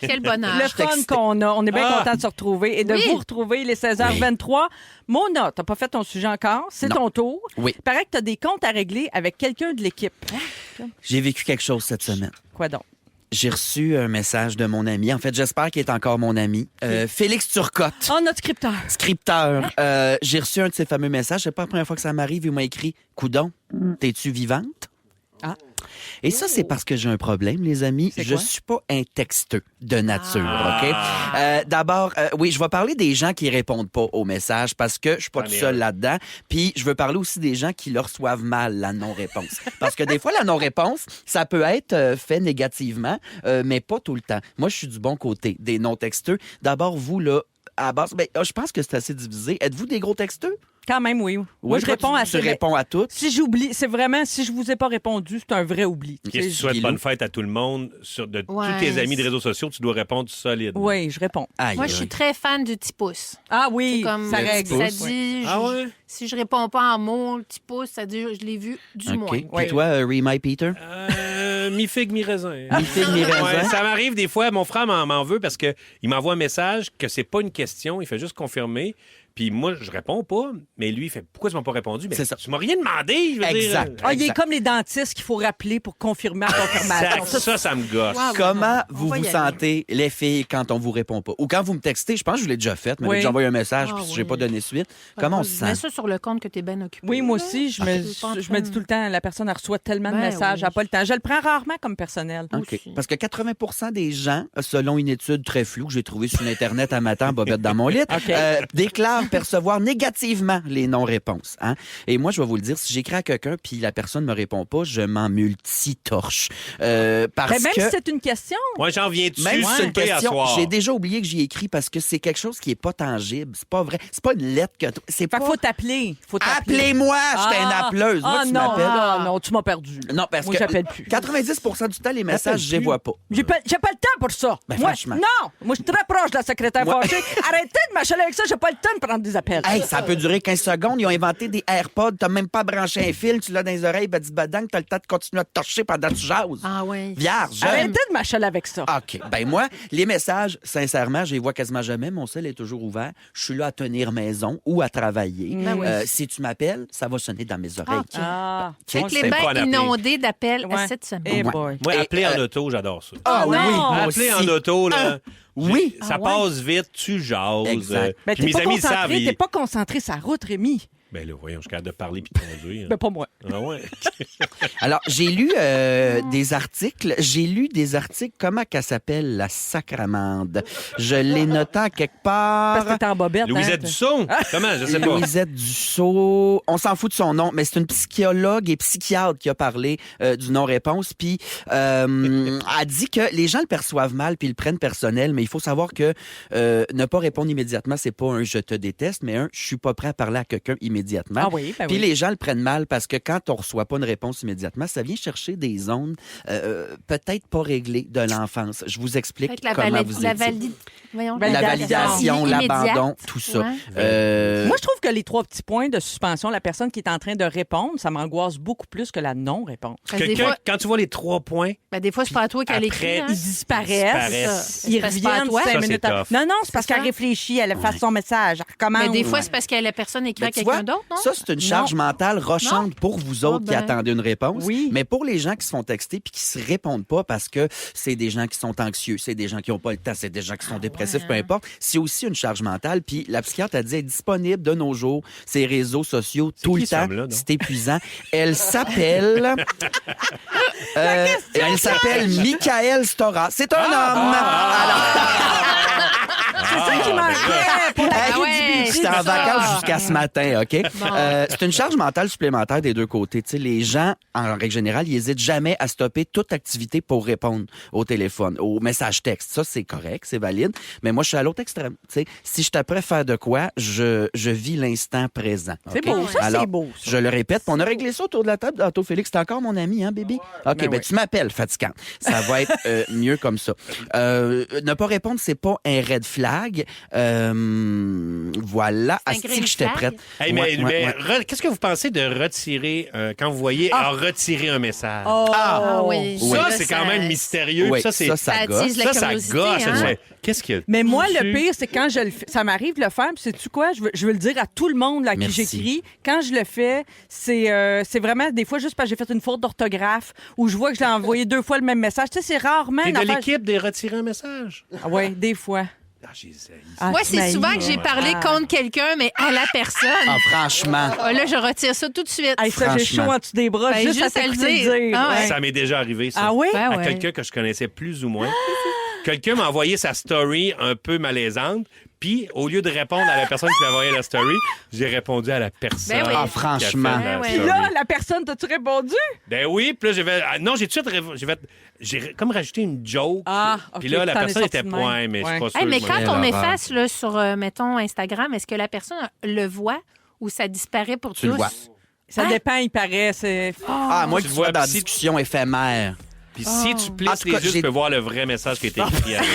Quel bonheur. le fun qu'on a. On est bien content de se retrouver et de Oui. vous retrouver les 16h23. Mona, t'as pas fait ton sujet encore. C'est Non. ton tour. Oui. Il paraît que t'as des comptes à régler avec quelqu'un de l'équipe. J'ai vécu quelque chose cette semaine. Quoi donc? J'ai reçu un message de mon ami. En fait, j'espère qu'il est encore mon ami. Félix Turcotte, Oh, notre scripteur. scripteur. J'ai reçu un de ces fameux messages. C'est pas la première fois que ça m'arrive. Il m'a écrit « Coudon, t'es-tu vivante? » Ah. Et ça, c'est parce que j'ai un problème, les amis. C'est Je quoi? suis pas un texteux de nature, OK? D'abord, oui, je vais parler des gens qui répondent pas aux messages parce que je suis pas J'en tout ai seul un. là-dedans. Puis je veux parler aussi des gens qui le reçoivent mal, la non-réponse. Parce que des fois, la non-réponse, ça peut être fait négativement, mais pas tout le temps. Moi, je suis du bon côté des non-texteux. D'abord, vous, là, à base, ben, je pense que c'est assez divisé. Êtes-vous des gros texteux? Quand même, oui. Moi, je toi, réponds tu à réponds à toutes. Si j'oublie, c'est vraiment, si je vous ai pas répondu, c'est un vrai oubli. Qu'est-ce que tu Tu sais, souhaites Guilou. bonne fête à tout le monde? De Ouais, tous tes amis de c'est- réseaux sociaux, tu dois répondre solide. Oui, je réponds. Aïe, Moi, je aïe. suis très fan du petit pouce. Ah oui, C'est comme ça le règle. petit ça pouce. dit, Ah ouais? si je réponds pas en mots, le petit pouce, ça dit, je l'ai vu du OK. moins. Puis Oui. toi, Remy Peter? Mi-figue, mi-raisin. Mi-figue, mi-raisin? Ouais, ça m'arrive des fois. Mon frère m'en veut parce qu'il m'envoie un message que c'est pas une question. Il fait juste confirmer. Puis moi, je réponds pas. Mais lui, il fait pourquoi tu m'as pas répondu? Mais C'est ça. tu m'as rien demandé. Je veux Exact. dire. Ah, il est Exact. comme les dentistes qu'il faut rappeler pour confirmer la confirmation. Ça me gosse. Wow. Comment on vous va y vous aller. sentez, les filles, quand on vous répond pas? Ou quand vous me textez, je pense que je vous l'ai déjà fait, mais Oui. j'ai envoyé un message Ah puis j'ai oui. pas donné suite. Comment on se Mets sent? ça sur le compte que tu es bien occupé. Oui, moi aussi, je me, C'est pas en je train me dis tout le temps, la personne elle reçoit tellement de Ben messages, elle n'a oui. pas le temps. Je le prends rarement comme personnel. OK. aussi. Parce que 80 des gens, selon une étude très floue que j'ai trouvée sur Internet à matin, bobette dans mon lit, OK. déclarent percevoir négativement les non-réponses. Hein? Et moi, je vais vous le dire, si j'écris à quelqu'un puis la personne ne me répond pas, je m'en multitorche. Parce Mais même que... si c'est une question, Moi, j'en viens dessus. Même si c'est une souper à question, soir. j'ai déjà oublié que j'y ai écrit parce que c'est quelque chose qui est pas tangible. C'est pas vrai. C'est pas une lettre que... C'est fait pas... qu'il faut t'appeler. Faut t'appeler. Appelez-moi! J'étais une appeleuse. Moi, Ah tu non, m'appelles. ah, non, tu m'as perdu. Non, parce Moi, que j'appelle plus. 90 du temps, les messages, je les plus. vois pas. J'ai pas le temps pour ça. Ben, moi, franchement. non, moi, je suis très proche de la secrétaire Moi- fâchée. Arrêtez de m'achaler avec ça, j'ai pas le temps de prendre entre des appels. Hey, ça peut durer 15 secondes. Ils ont inventé des AirPods. T'as même pas branché un fil. Tu l'as dans les oreilles. Ben, dis badang, t'as le temps de continuer à te torcher pendant que tu jases. Ah oui. Vierge. Arrêtez de m'achaler avec ça. OK. Ben moi, les messages, sincèrement, je les vois quasiment jamais. Mon cell est toujours ouvert. Je suis là à tenir maison ou à travailler. Ben oui. Si tu m'appelles, ça va sonner dans mes oreilles. Ah. Fait que c'est les pas bains à l'appeler. inondés d'appels Ouais. cette semaine. Eh Ouais. boy. Moi, Et, appeler en auto, j'adore ça. Ah oui, non! moi Appeler aussi. en auto, là. Oui. Ça Ah ouais? passe vite, tu jases. Exact. Ben, Puis t'es mes pas amis le savent. concentré, t'es pas concentré sur la route, Rémi. Ben là, voyons, je suis capable de parler puis de conduire. Ben, pas moi. Ah ouais. Alors, j'ai lu des articles. J'ai lu des articles. Comment qu'elle s'appelle, la sacramande? Je l'ai noté à quelque Parce que part. t'es en bobette. Louisette hein, Dussault? Comment? Je sais pas. Louisette Dussault. On s'en fout de son nom, mais c'est une psychologue et psychiatre qui a parlé du non-réponse. Puis, a dit que les gens le perçoivent mal puis ils le prennent personnel, mais il faut savoir que ne pas répondre immédiatement, c'est pas un « je te déteste », mais un « je suis pas prêt à parler à quelqu'un immédiatement ». Ah oui, ben Puis oui. les gens le prennent mal parce que quand on reçoit pas une réponse immédiatement, ça vient chercher des zones peut-être pas réglées de l'enfance. Je vous explique Fait que la, comment vous la, étiez. voyons, Ben, La validation, immédiate. l'abandon, tout ça. Ouais. Moi, je trouve que les 3 petits points de suspension, la personne qui est en train de répondre, ça m'angoisse beaucoup plus que la non-réponse. Parce que des Quelqu'un, fois, quand tu vois les 3 points, ben, des fois, c'est pas à toi qu'elle écrit. après, Hein? Ils disparaissent. disparaissent. Ils C'est pas à reviennent toi. 5 Ça, minutes c'est après. tough. Non, c'est parce C'est qu'elle ça. réfléchit, elle fasse son message, elle recommence. Mais des fois, c'est parce que la personne écrit Mais à tu vois, quelqu'un d'autre, non? ça, c'est une charge mentale rochante pour vous autres Ah qui ben. attendez une réponse. Oui. Mais pour les gens qui se font texter puis qui se répondent pas parce que c'est des gens qui sont anxieux, c'est des gens qui n'ont pas le temps, c'est des gens qui sont dépressifs, peu importe, c'est aussi une charge mentale. Puis la psychiatre a dit, elle est disponible de nos jours, ces réseaux sociaux, tout qui, le ce temps. homme-là, non? C'est épuisant. Elle s'appelle... elle s'appelle Michael Stora. C'est un homme. C'est ça qui manquait pour la Hey, crédibilité. J'étais en c'est ça. vacances jusqu'à ce matin, OK? C'est une charge mentale supplémentaire des deux côtés. Tu sais, les gens, en règle générale, ils n'hésitent jamais à stopper toute activité pour répondre au téléphone, au message texte. Ça, c'est correct, c'est valide. Mais moi, je suis à l'autre extrême. Tu sais, si je t'apprends à faire de quoi, je vis l'instant présent. C'est OK? beau, ça, Alors, c'est beau, ça. Je le répète, puis on a réglé ça autour de la table d'Anto Félix. T'es encore mon ami, hein, bébé? OK, ben oui. tu m'appelles, fatigant. Ça va être mieux comme ça. Ne pas répondre, c'est pas un red flag. Voilà. C'est un Asti green que j'étais flag. prête. Hey, Ouais, ouais. qu'est-ce que vous pensez de retirer, quand vous voyez retirer un message? Oh. Ah oui. Ça, Là, c'est quand même mystérieux. Oui, Ça, c'est... ça Ça gosse. attise la ça curiosité. gosse. hein? Ça, qu'est-ce qu'il y a? Mais moi, le dessus? pire, c'est quand je le fais. Ça m'arrive de le faire, puis sais-tu quoi? Je veux le dire à tout le monde là, à qui Merci. j'écris. Quand je le fais, c'est vraiment des fois juste parce que j'ai fait une faute d'orthographe ou je vois que j'ai envoyé 2 fois le même message. Tu sais, c'est rarement T'es une de affaire- l'équipe des retirer un message? Ah ouais, des fois. Ah, j'ai haï. Ah, Moi, tu c'est m'haïs, souvent que j'ai ouais. parlé Ah. contre quelqu'un, mais à la personne. Ah, franchement. Ah, là, je retire ça tout de suite. Hey, ça, j'ai chaud Franchement. en dessous des bras Ben, juste à juste à le t'écouter dire. le dire. Ah ouais. Ouais. Ça m'est déjà arrivé, ça. Ah oui? Ben À ouais. quelqu'un que je connaissais plus ou moins. Quelqu'un m'a envoyé sa story un peu malaisante, puis au lieu de répondre à la personne qui m'a envoyé la story, j'ai répondu à la personne. Ben oui. qui a Ah, fait franchement. la Ben ouais. Puis story. là, la personne, t'as-tu répondu? Ben oui, puis là, non, j'ai tout de suite... J'ai comme rajouté une joke. Ah, OK, Puis là, la t'en es personne sorti était de même. point, mais je suis pas sûr. Hey, mais que quand je- on l'horreur. efface là, sur, mettons, Instagram, est-ce que la personne le voit ou ça disparaît pour Tu tous? le vois. Ça Ah. dépend, il paraît. C'est... Ah, moi, Tu tu vois, vois dans la si- discussion éphémère. Puis si tu En plisses tout les cas, yeux, tu j'ai- peux voir le vrai message qui a été écrit avec.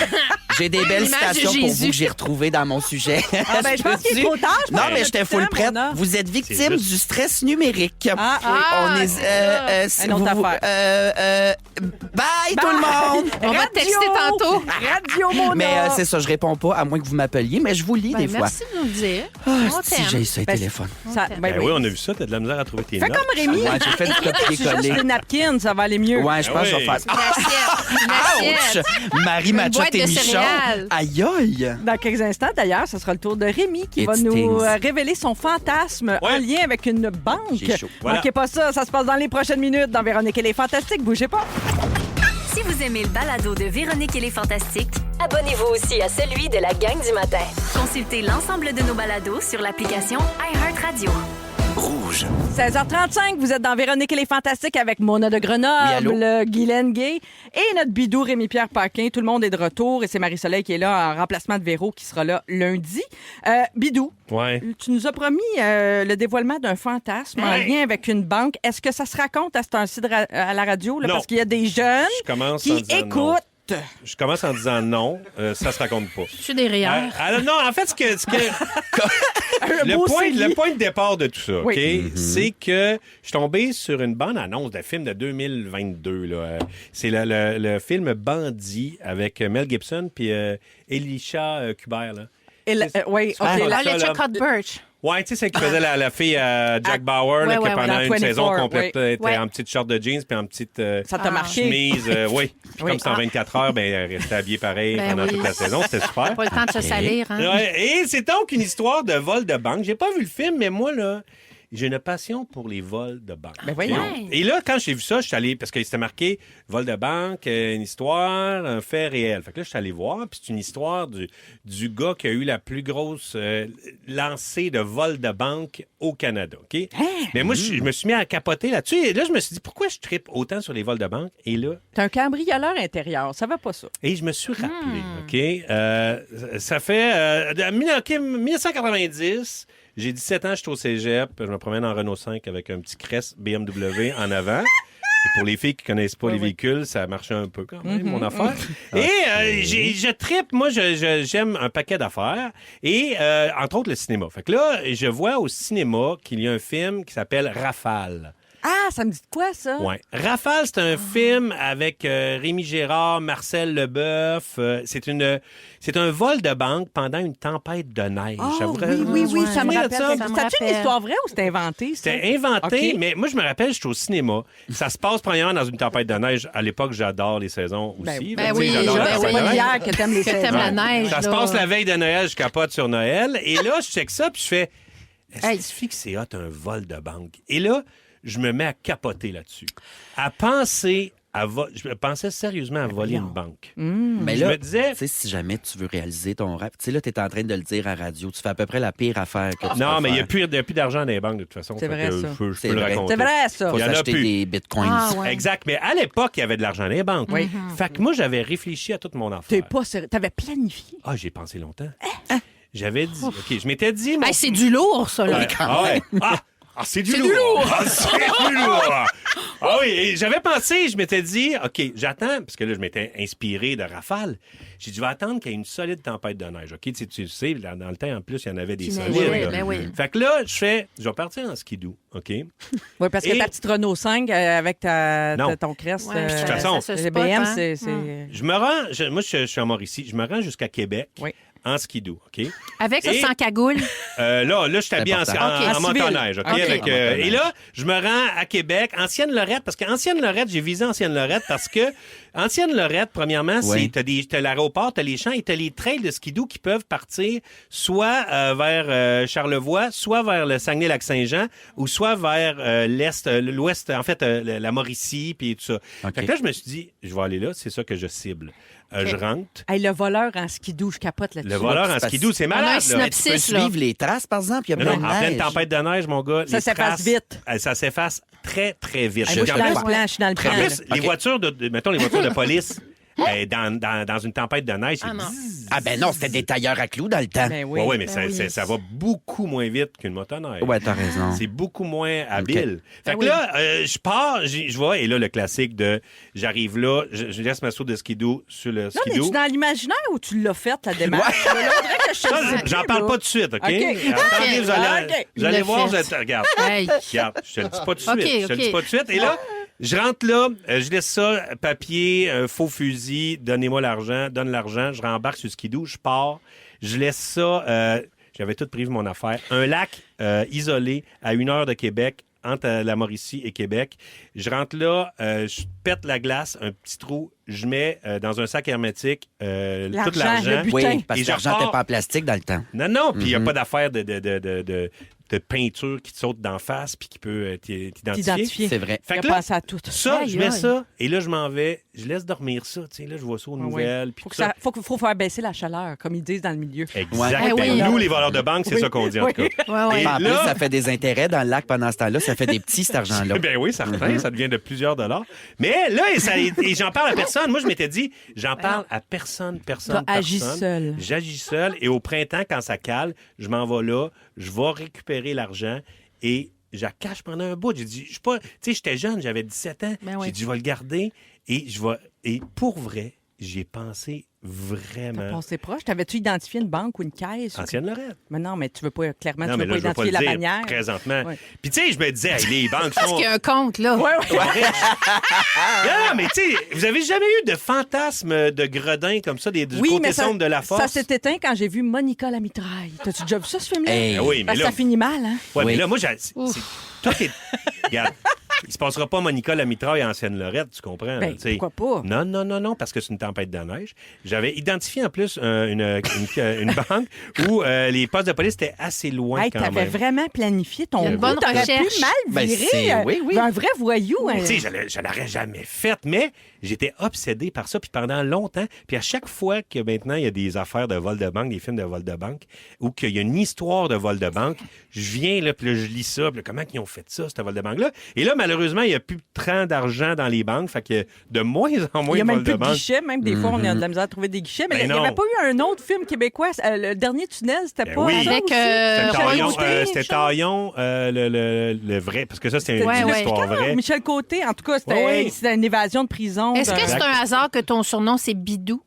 J'ai des belles L'image de citations pour Jésus. vous que j'ai retrouvées dans mon sujet. Ah, ben, je pense qu'il est trop tard. je pense Non, qu'on mais a j'étais du full temps, prête. Mona. Vous êtes victime C'est juste- du stress numérique. Ah, Ah, On est. c'est c'est- Une autre affaire. Bye tout le monde! On va te texter tantôt. Radio Mona. Mais c'est ça, je réponds pas, à moins que vous m'appeliez, mais je vous lis Ben, des fois. merci de nous le dire. Ah, On si t'aime. j'ai ça, Ben, téléphone. Ça- t'aime. ben Ben oui. oui, on a vu ça. T'as de la misère à trouver tes Fais notes. comme Rémi. Ouais, j'ai fait du C'est juste copier-coller. des napkins, ça va aller mieux. Ouais, je pense que je vais Ben faire oui. ça. Une assiette. Ouch! Marie Matcha boîte de Témichon. céréales. Aïe aïe! Dans quelques instants, d'ailleurs, ce sera le tour de Rémi qui It va nous stings. révéler son fantasme en lien avec une banque. J'ai chaud. Voilà. Manquez pas ça, ça se passe dans les prochaines minutes dans Véronique et les Fantastiques. Bougez pas. Si vous aimez le balado de Véronique et les Fantastiques, Abonnez-vous aussi à celui de la gang du matin. consultez l'ensemble de nos balados sur l'application iHeartRadio. 16h35, vous êtes dans Véronique et les Fantastiques avec Mona de Oui, Grenoble, allô? Guylaine Gay et notre bidou Rémi-Pierre Paquin. Tout le monde est de retour et c'est Marie-Soleil qui est là en remplacement de Véro qui sera là lundi. Bidou, Ouais. tu nous as promis le dévoilement d'un fantasme en Hey! lien avec une banque. Est-ce que ça se raconte à ce temps-ci à la radio? Là, Non. parce qu'il y a des jeunes Je commence en qui disant écoutent Je commence en disant non. Ça se raconte pas. Je suis derrière. Non, en fait, le point de départ de tout ça, OK, c'est que je suis tombé sur une bande-annonce d'un film de 2022. Là. C'est le film Bandit avec Mel Gibson puis Elisha Kubert. Là. Oui, OK. Alicia Cuthbert. Ouais, tu sais, c'est qui faisait la fille Jack Bauer, là, qui pendant Dans une 24, saison complète était Ouais. en petite short de jeans puis en petite Ça t'a marqué? chemise. Oui. Puis comme c'était en 24 heures, ben, elle restait habillée pareil Ben pendant oui. toute la saison. C'était super. Pas le temps de se salir. Hein? Ouais, et c'est donc une histoire de vol de banque. J'ai pas vu le film, mais moi, là, j'ai une passion pour les vols de banque. Ben voyons. Ouais. Et là, quand j'ai vu ça, je suis allé, parce qu'il s'était marqué vol de banque, une histoire, un fait réel. Fait que là, je suis allé voir, puis c'est une histoire du gars qui a eu la plus grosse lancée de vol de banque au Canada. OK? Mais moi, je me suis mis à capoter là-dessus. Et là, je me suis dit, pourquoi je trippe autant sur les vols de banque? Et là, T'es un cambrioleur intérieur. Ça va pas, ça. et je me suis rappelé, OK? Ça fait 1990, j'ai 17 ans, je suis au cégep, je me promène en Renault 5 avec un petit Crest BMW en avant. Et pour les filles qui connaissent pas les véhicules, ça marchait un peu quand même, mon affaire. Et je trippe, moi, j'aime un paquet d'affaires. Et entre autres, le cinéma. Fait que là, je vois au cinéma qu'il y a un film qui s'appelle Rafale. Ah, ça me dit de quoi, ça? Ouais. Rafale, c'est un film avec Rémi Gérard, Marcel Leboeuf. C'est un vol de banque pendant une tempête de neige. Ah, Ça vous oui, ça me souvenez de rappelle. ça? Ça me C'est-tu une rappelle. histoire vraie ou c'était inventé, ça? C'était inventé, OK. mais moi, je me rappelle, j'étais au cinéma. Ça se passe premièrement dans une tempête de neige. À l'époque, j'adore les saisons aussi. ben Tu sais, oui, j'adore la ben tempête C'est de pas neige. hier que t'aimes les Que t'aimes saisons. la neige. Ça se là. passe la veille de Noël, je capote sur Noël. Et là, je check ça, puis je fais... Hey. Est-ce que c'est hot, un vol de banque? Et là, je me mets à capoter là-dessus. À penser... Je pensais sérieusement à voler une banque. Mais Je là, me disais... tu sais, si jamais tu veux réaliser ton rêve, tu sais, là, tu es en train de le dire à radio. Tu fais à peu près la pire affaire que tu Non, peux mais il n'y a faire. plus d'argent dans les banques, de toute façon. C'est Fait vrai, que ça. Je peux C'est le vrai. raconter. C'est vrai, ça. Faut Il y en a s'acheter plus. des bitcoins. Ah, ouais. Exact. Mais à l'époque, il y avait de l'argent dans les banques. Oui. Fait que moi, j'avais réfléchi à toute mon affaire. T'es pas sérieux. T'avais planifié. Ah, j'ai pensé longtemps. J'avais dit... OK, je m'étais dit... mon- Hey, c'est du lourd, ça, là. Ouais. Ah, ouais. C'est du lourd. Ah, c'est du lourd. Ah oui, et j'avais pensé, je m'étais dit, OK, j'attends, parce que là, je m'étais inspiré de Rafale. J'ai dit, je vais attendre qu'il y ait une solide tempête de neige. OK, tu sais, dans le temps, en plus, il y en avait des Puis solides. neiger, là. ben oui. Fait que là, je vais partir en skidoo, OK? Oui, parce que Et- ta petite Renault 5 avec Non. ton Crest. Ouais, de toute façon, ça se le spot, BM, hein? c'est. Je me rends, moi, je suis en Mauricie, je me rends jusqu'à Québec Oui. en skidoo, OK? Avec ça, Et- sans cagoule. Là, je suis habillé en, important. en, OK, en civil. motoneige, OK? OK. Avec, et là, je me rends à Québec, Ancienne-Lorette, parce qu'Ancienne-Lorette, j'ai visé Ancienne-Lorette parce que Ancienne-Lorette, premièrement, Oui. t'as l'aéroport, t'as les champs et t'as les trails de skidoo qui peuvent partir soit vers Charlevoix, soit vers le Saguenay-Lac-Saint-Jean, ou soit vers l'ouest, en fait, la Mauricie, puis tout ça. OK. Fait que là, je me suis dit, je vais aller là, c'est ça que je cible. Je rentre. Hey, le voleur en skidoo, je capote là-dessus. Le voleur en parce- skidoo, c'est On a un malade, là. synopsis. Tu peux Six, là. suivre les traces, par exemple? Il y a Non, plein non, de en pleine neige. tempête de neige, mon gars. Ça les s'efface traces, vite. Ça s'efface très, très vite. Hey, moi, je suis En dans plus, le plan, je suis dans le en plan. plus, là. les OK. voitures mettons les voitures de police, dans une tempête de neige, c'est Ah non. bzzz. Ah ben non, c'était des tailleurs à clous dans le temps. Ben oui. Ouais, mais Ben oui. ça va beaucoup moins vite qu'une motoneige. Ouais, t'as raison. C'est beaucoup moins habile. Fait Ben que oui. là, je pars, je vois, et là, le classique de j'arrive là, je laisse ma soude de skidoo sur le Non, mais skidoo. tu dans l'imaginaire ou tu l'as fait, la démarche? Là, on dirait que je te Ça, le dis j'en plus, parle là. pas tout de suite, OK? OK. Attendez, vous allez, OK. vous allez Le voir, fait. regarde. Hey. Regarde, je te le dis pas tout de suite. OK, Je te le dis OK. pas tout de suite. Et là, je rentre là, je laisse ça, papier, faux fusil, donnez-moi l'argent, donne l'argent, je rembarque sur le skidoo, je pars, je laisse ça, j'avais tout prévu mon affaire, un lac isolé à 1 heure de Québec, entre la Mauricie et Québec. Je rentre là, je pète la glace, un petit trou, je mets dans un sac hermétique tout L'argent, l'argent. le butin. Oui, parce Et que je l'argent repars. n'était pas en plastique dans le temps. Non, non, puis il n'y a pas d'affaire de peinture qui te saute d'en face puis qui peut t'identifier. T'identifier. C'est vrai. Fait Il que a là, pensé à tout. ça, Aïe, je mets aïe. ça, et là, je m'en vais, je laisse dormir ça, tu sais, là, je vois ça aux Ah oui. nouvelles, puis Faut, tout que ça. faut faire baisser la chaleur, comme ils disent dans le milieu. Exact. Ouais. Ben, Eh oui. nous, les voleurs de banque, c'est Oui. ça qu'on dit, en tout cas. Ouais, ouais. Et En plus, là- ça fait des intérêts dans le lac pendant ce temps-là. Ça fait des petits, cet argent-là. Ben oui, certain, ça devient de plusieurs dollars. Mais là, et j'en parle à personne. Moi, je m'étais dit, j'en parle à personne. T'as agi seul. J'agis seul. Et au printemps, quand ça cale, je m'en vais là, je vais récupérer l'argent et je la cache pendant un bout. J'ai dit, je suis pas, tu sais, j'étais jeune, j'avais 17 ans. Ben oui. J'ai dit, je vais le garder et pour vrai, j'y ai pensé T'as vraiment. passé proche. T'avais-tu identifié une banque ou une caisse? Ancienne Lorette. Mais non, mais tu veux pas, clairement, Non, tu mais veux là, pas je veux pas identifier le la dire bannière. présentement. Ouais. Puis, tu sais, je me disais, hey, les banques Parce sont... qu'il y a un compte, là. Ouais. Non, mais tu sais, vous avez jamais eu de fantasme de gredin comme ça, du Oui, côté mais ça, sombre de la force? ça s'est éteint quand j'ai vu Monica la mitraille. T'as-tu déjà vu ça, ce film-là? Hey. Ben oui, mais Parce que là... ça finit mal, hein? Ouais, mais Oui. là, moi, tout est... Regarde, il se passera pas Monica la mitraille en Seine-Lorette, tu comprends? Ben, tu sais. pourquoi pas? Non, parce que c'est une tempête de neige. J'avais identifié en plus une banque où les postes de police étaient assez loin Hey, quand t'avais même. vraiment planifié ton Il y a une coup. bonne T'aurais pu recherche. mal Ben, virer. c'est- oui, oui. Un vrai voyou. hein. Tu sais, je l'aurais jamais fait, mais j'étais obsédé par ça, puis pendant longtemps. Puis à chaque fois que maintenant, il y a des affaires de vol de banque, des films de vol de banque, ou qu'il y a une histoire de vol de banque, je viens, là, puis là, je lis ça, puis là, comment ils ont fait ça, ce vol de banque-là? Et là, malheureusement, il n'y a plus tant d'argent dans les banques, fait que de moins en moins Il y a de même vol plus de de banque. guichets. Même des fois, on a de la misère à trouver des guichets. Mais Ben il n'y non. avait pas eu un autre film québécois. Le dernier tunnel, c'était Ben pas oui. ça Avec, aussi? C'était Michel Taillon, Côté, c'était chose? Taillon, le vrai, parce que ça, c'était Ouais, une ouais. histoire vraie. Michel Côté, en tout cas, c'était Ouais, ouais. c'était une évasion de prison. Est-ce que d'un- c'est un hasard que ton surnom, c'est Bidou?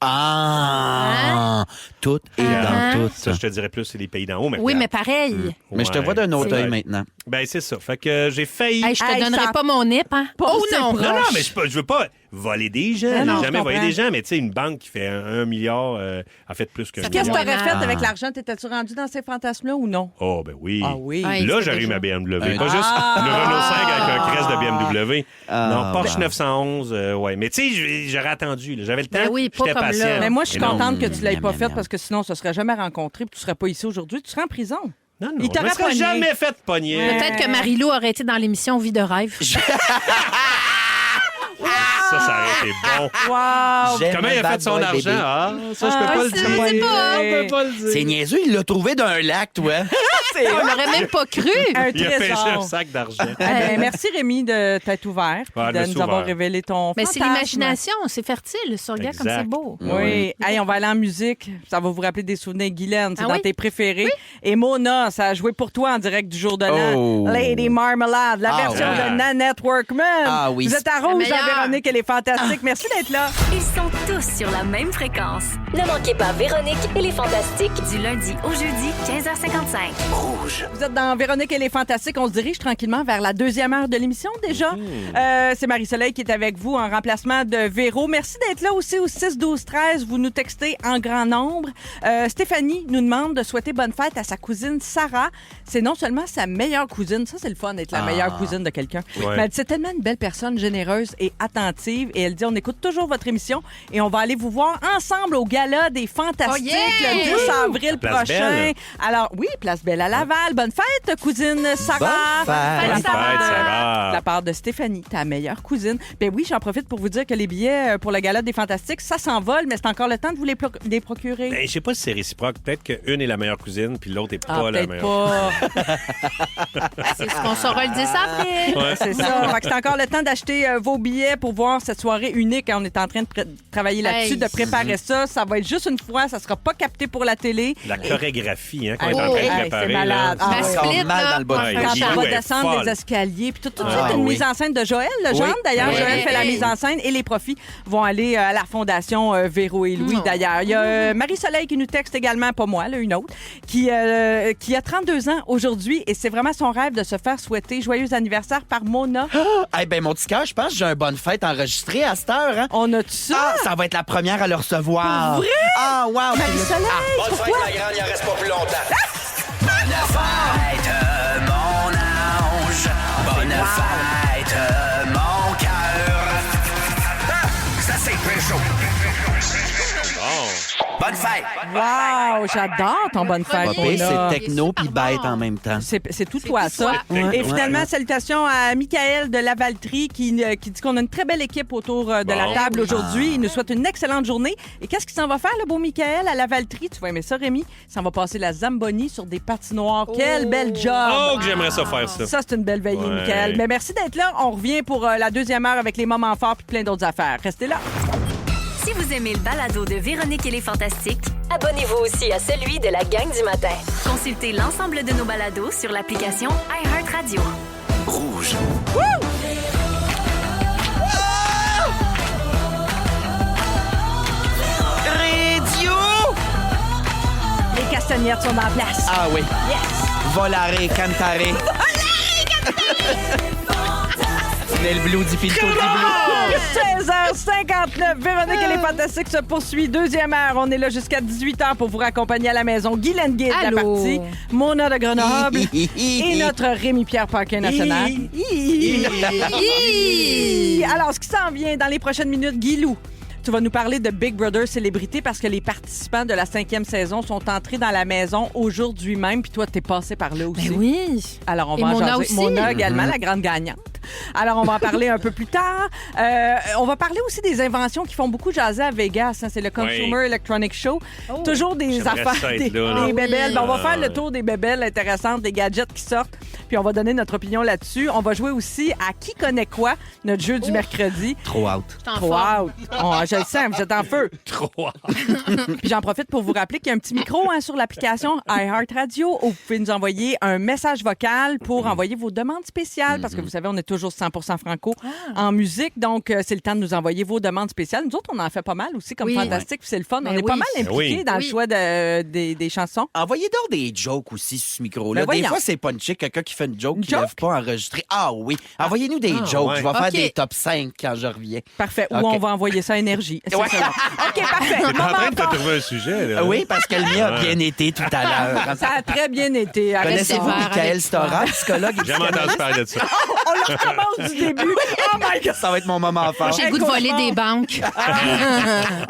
Ah! Tout est Ah. dans tout. Ça, je te dirais plus, c'est les pays d'en haut. Oui, mais pareil. Mais je te Ouais. vois d'un autre Ouais. œil maintenant. Ben, c'est ça. Fait que j'ai failli... Hey, je te Hey, donnerai ça- pas mon nip, hein? Oh non! Non, non, mais je veux pas voler des gens. Non, non, J'ai je jamais volé comprends. des gens, mais tu sais, une banque qui fait 1 milliard a fait plus qu'un Ça Qu'est-ce que milliard. tu aurais Ah. fait avec l'argent? T'étais-tu rendu dans ces fantasmes-là ou non? Oh, ben oui. Ah oui. Ouais. Là, c'est j'aurais eu déjà- ma BMW. Un- Pas juste une Renault 5 avec un crest de BMW. Ah, non, Porsche ben. 911, ouais. Mais tu sais, j'aurais attendu. là. J'avais le temps. Ben oui, pas j'étais comme patient. là. Mais moi, je suis Mais non. contente que tu l'aies pas miam, fait miam. parce que sinon, ça serait jamais rencontré puis tu serais pas ici aujourd'hui. Tu serais en prison. Non, non, Il je t'aurait me serais pogné. jamais fait pogner. Peut-être que Marie-Lou aurait été dans l'émission Vie de rêve. Ça aurait été bon. Wow! J'aime Comment il a Bad fait son Boy argent? Baby. Ah, ça, je peux Ah, pas le c'est- dire. je sais pas. Je peux pas le dire. C'est niaiseux, il l'a trouvé d'un lac, toi. On l'aurait même pas cru. Un Il a pêché un trésor. sac d'argent. Eh ben, merci Rémi de t'être ouvert puis Ouais, de je me nous suis avoir ouvert. révélé ton Mais c'est fantasme. l'imagination, c'est fertile. Ça, regarde comme Exact. c'est beau. Oui. Hey, on va aller en musique. Ça va vous rappeler des souvenirs. Guylaine, c'est Ah dans oui? tes préférés. Et Mona, ça a joué pour toi en direct du jour de l'an. Oh. Lady Marmalade, la Ah version ouais. de Nanette Workman. Ah oui. Vous êtes à La Rouge, meilleure. à Véronique, elle est fantastique. Merci d'être là. Ils sont tous sur la même fréquence. Ne manquez pas Véronique et les Fantastiques. Du lundi au jeudi, 15h55. Vous êtes dans Véronique, elle est fantastique. On se dirige tranquillement vers la deuxième heure de l'émission déjà. C'est Marie-Soleil qui est avec vous en remplacement de Véro. Merci d'être là aussi au 6-12-13. Vous nous textez en grand nombre. Stéphanie nous demande de souhaiter bonne fête à sa cousine Sarah. C'est non seulement sa meilleure cousine, ça c'est le fun d'être la meilleure cousine de quelqu'un, Ouais. mais elle dit, c'est tellement une belle personne, généreuse et attentive. Et elle dit, on écoute toujours votre émission et on va aller vous voir ensemble au Gala des Fantastiques Oh yeah! le 10 avril Place prochain. Belle. Alors, oui, Place Belle à Laval. Bonne fête, cousine Sarah. Bonne fête. De la part- Bonne fête, Sarah. de la part de Stéphanie, ta meilleure cousine. Ben oui, j'en profite pour vous dire que les billets pour le Gala des Fantastiques, ça s'envole, mais c'est encore le temps de vous les procurer. Ben, je sais pas si c'est réciproque. Peut-être qu'une est la meilleure cousine, puis l'autre est Ah, pas la peut-être meilleure. pas. C'est ce qu'on saura le 10 avril. Ouais. C'est ça. Fait que c'est encore le temps d'acheter vos billets pour voir cette soirée unique. On est en train de travailler là-dessus, Hey. de préparer ça. Ça va être juste une fois. Ça sera pas capté pour la télé. La chorégraphie, hein, qu'on Hey, est en train de hey, préparer. c'est là. malade. Ah, Ma ouais. Encore split, mal là, dans le bas Ouais, du Quand Guilou on va est descendre folle. les escaliers, puis tout Ah, ça, c'est une oui. mise en scène de Joël. Le Oui. Jeanne, d'ailleurs, Oui. Joël fait la Hey. mise en scène et les profits vont aller à la Fondation Véro et Louis, Oh. d'ailleurs. Il y a Marie-Soleil qui nous texte également, pas moi, là, une autre, qui a 32 ans aujourd'hui et c'est vraiment son rêve de se faire souhaiter joyeux anniversaire par Mona. Eh ben, mon petit cœur, je pense que j'ai une bonne fête enregistrée à cette heure. Hein? On a tout ça? Ah, ça va être la première à le recevoir. Pour vrai? Ah, wow! Marie-Soleil, pourquoi? grande, il en reste pas plus longtemps. Bonne fête, mon ange. Bonne fête, mon cœur. Ça, c'est Peugeot. Bonne fête. Wow, j'adore ton bonne fête, Pas pire, Mona. c'est techno puis super bête bon. en même temps. C'est tout toi, tout ça. toi. Et Ouais, finalement, ouais. salutations à Michael de Lavaltrie qui dit qu'on a une très belle équipe autour de la Bon. table aujourd'hui. Il nous souhaite une excellente journée. Et qu'est-ce qu'il s'en va faire, le beau Michael, à Lavaltrie? Tu vas aimer ça, Rémi? Il s'en va passer la Zamboni sur des patinoires. Quel bel job! Oh, que j'aimerais ça faire ça. Ça, c'est une belle veillée, Ouais. Michael. Mais merci d'être là. On revient pour la deuxième heure avec les moments forts puis plein d'autres affaires. Restez là. Si vous aimez le balado de Véronique et les Fantastiques, Abonnez-vous aussi à celui de la gang du matin. consultez l'ensemble de nos balados sur l'application iHeartRadio. Castagnettes sont en place. Ah oui. Yes! Volare, cantare. Nel blu di Pinto di blu. 16h59, Véronique et les Fantastiques se poursuit. Deuxième heure, on est là jusqu'à 18h pour vous raccompagner à la maison. Guy Lenguet de la Allô? partie, Mona de Grenoble et notre Rémi-Pierre Paquin national. Alors, ce qui s'en vient dans les prochaines minutes, Guy Lou, tu vas nous parler de Big Brother Célébrité parce que les participants de la 5e saison sont entrés dans la maison aujourd'hui même. Puis toi, t'es passé par là aussi. Ben oui. Alors, on Et va en Mona jaser. aussi. Mona également, la grande gagnante. Alors, on va en parler un peu plus tard. On va parler aussi des inventions qui font beaucoup jaser à Vegas. Hein. C'est le Consumer Electronic Show. Toujours des J'aimerais affaires, ça être des là, là. bébelles. Ben, on va Ah, faire le tour des bébelles intéressantes, des gadgets qui sortent. Puis on va donner notre opinion là-dessus. On va jouer aussi à Qui connaît quoi, notre jeu du mercredi. Trop out. Trop out. Je le sens, vous êtes en feu. Trop. Puis j'en profite pour vous rappeler qu'il y a un petit micro sur l'application iHeartRadio où vous pouvez nous envoyer un message vocal pour envoyer vos demandes spéciales parce que vous savez, on est toujours 100% franco en musique. Donc, c'est le temps de nous envoyer vos demandes spéciales. Nous autres, on en fait pas mal aussi comme Oui. Fantastique. Puis c'est le fun. Ben on est pas oui. mal impliqués Oui. dans le Oui. choix des chansons. Envoyez donc des jokes aussi sur ce micro-là. Ben Des voyons. fois, c'est punché. Quelqu'un qui fait une joke Une qui ne joke? lève pas enregistré. Ah oui. Envoyez-nous des jokes. ouais. Je vais faire OK. des top 5 quand je reviens. Parfait. Ou OK. on va envoyer ça à Énergie. C'est Ouais. ça. OK, parfait. T'es en train Moment de te fort. trouver un sujet, là. Oui, parce que le mien a bien été tout à l'heure. Ça a très bien été. Arrêtez. Connaissez-vous sévère Michael avec Stora, psychologue? et J'ai jamais entendu psychanalyste? parler de ça. On le recommence du début. Oh my God! Ça va être mon moment fort. J'ai le goût de voler des banques.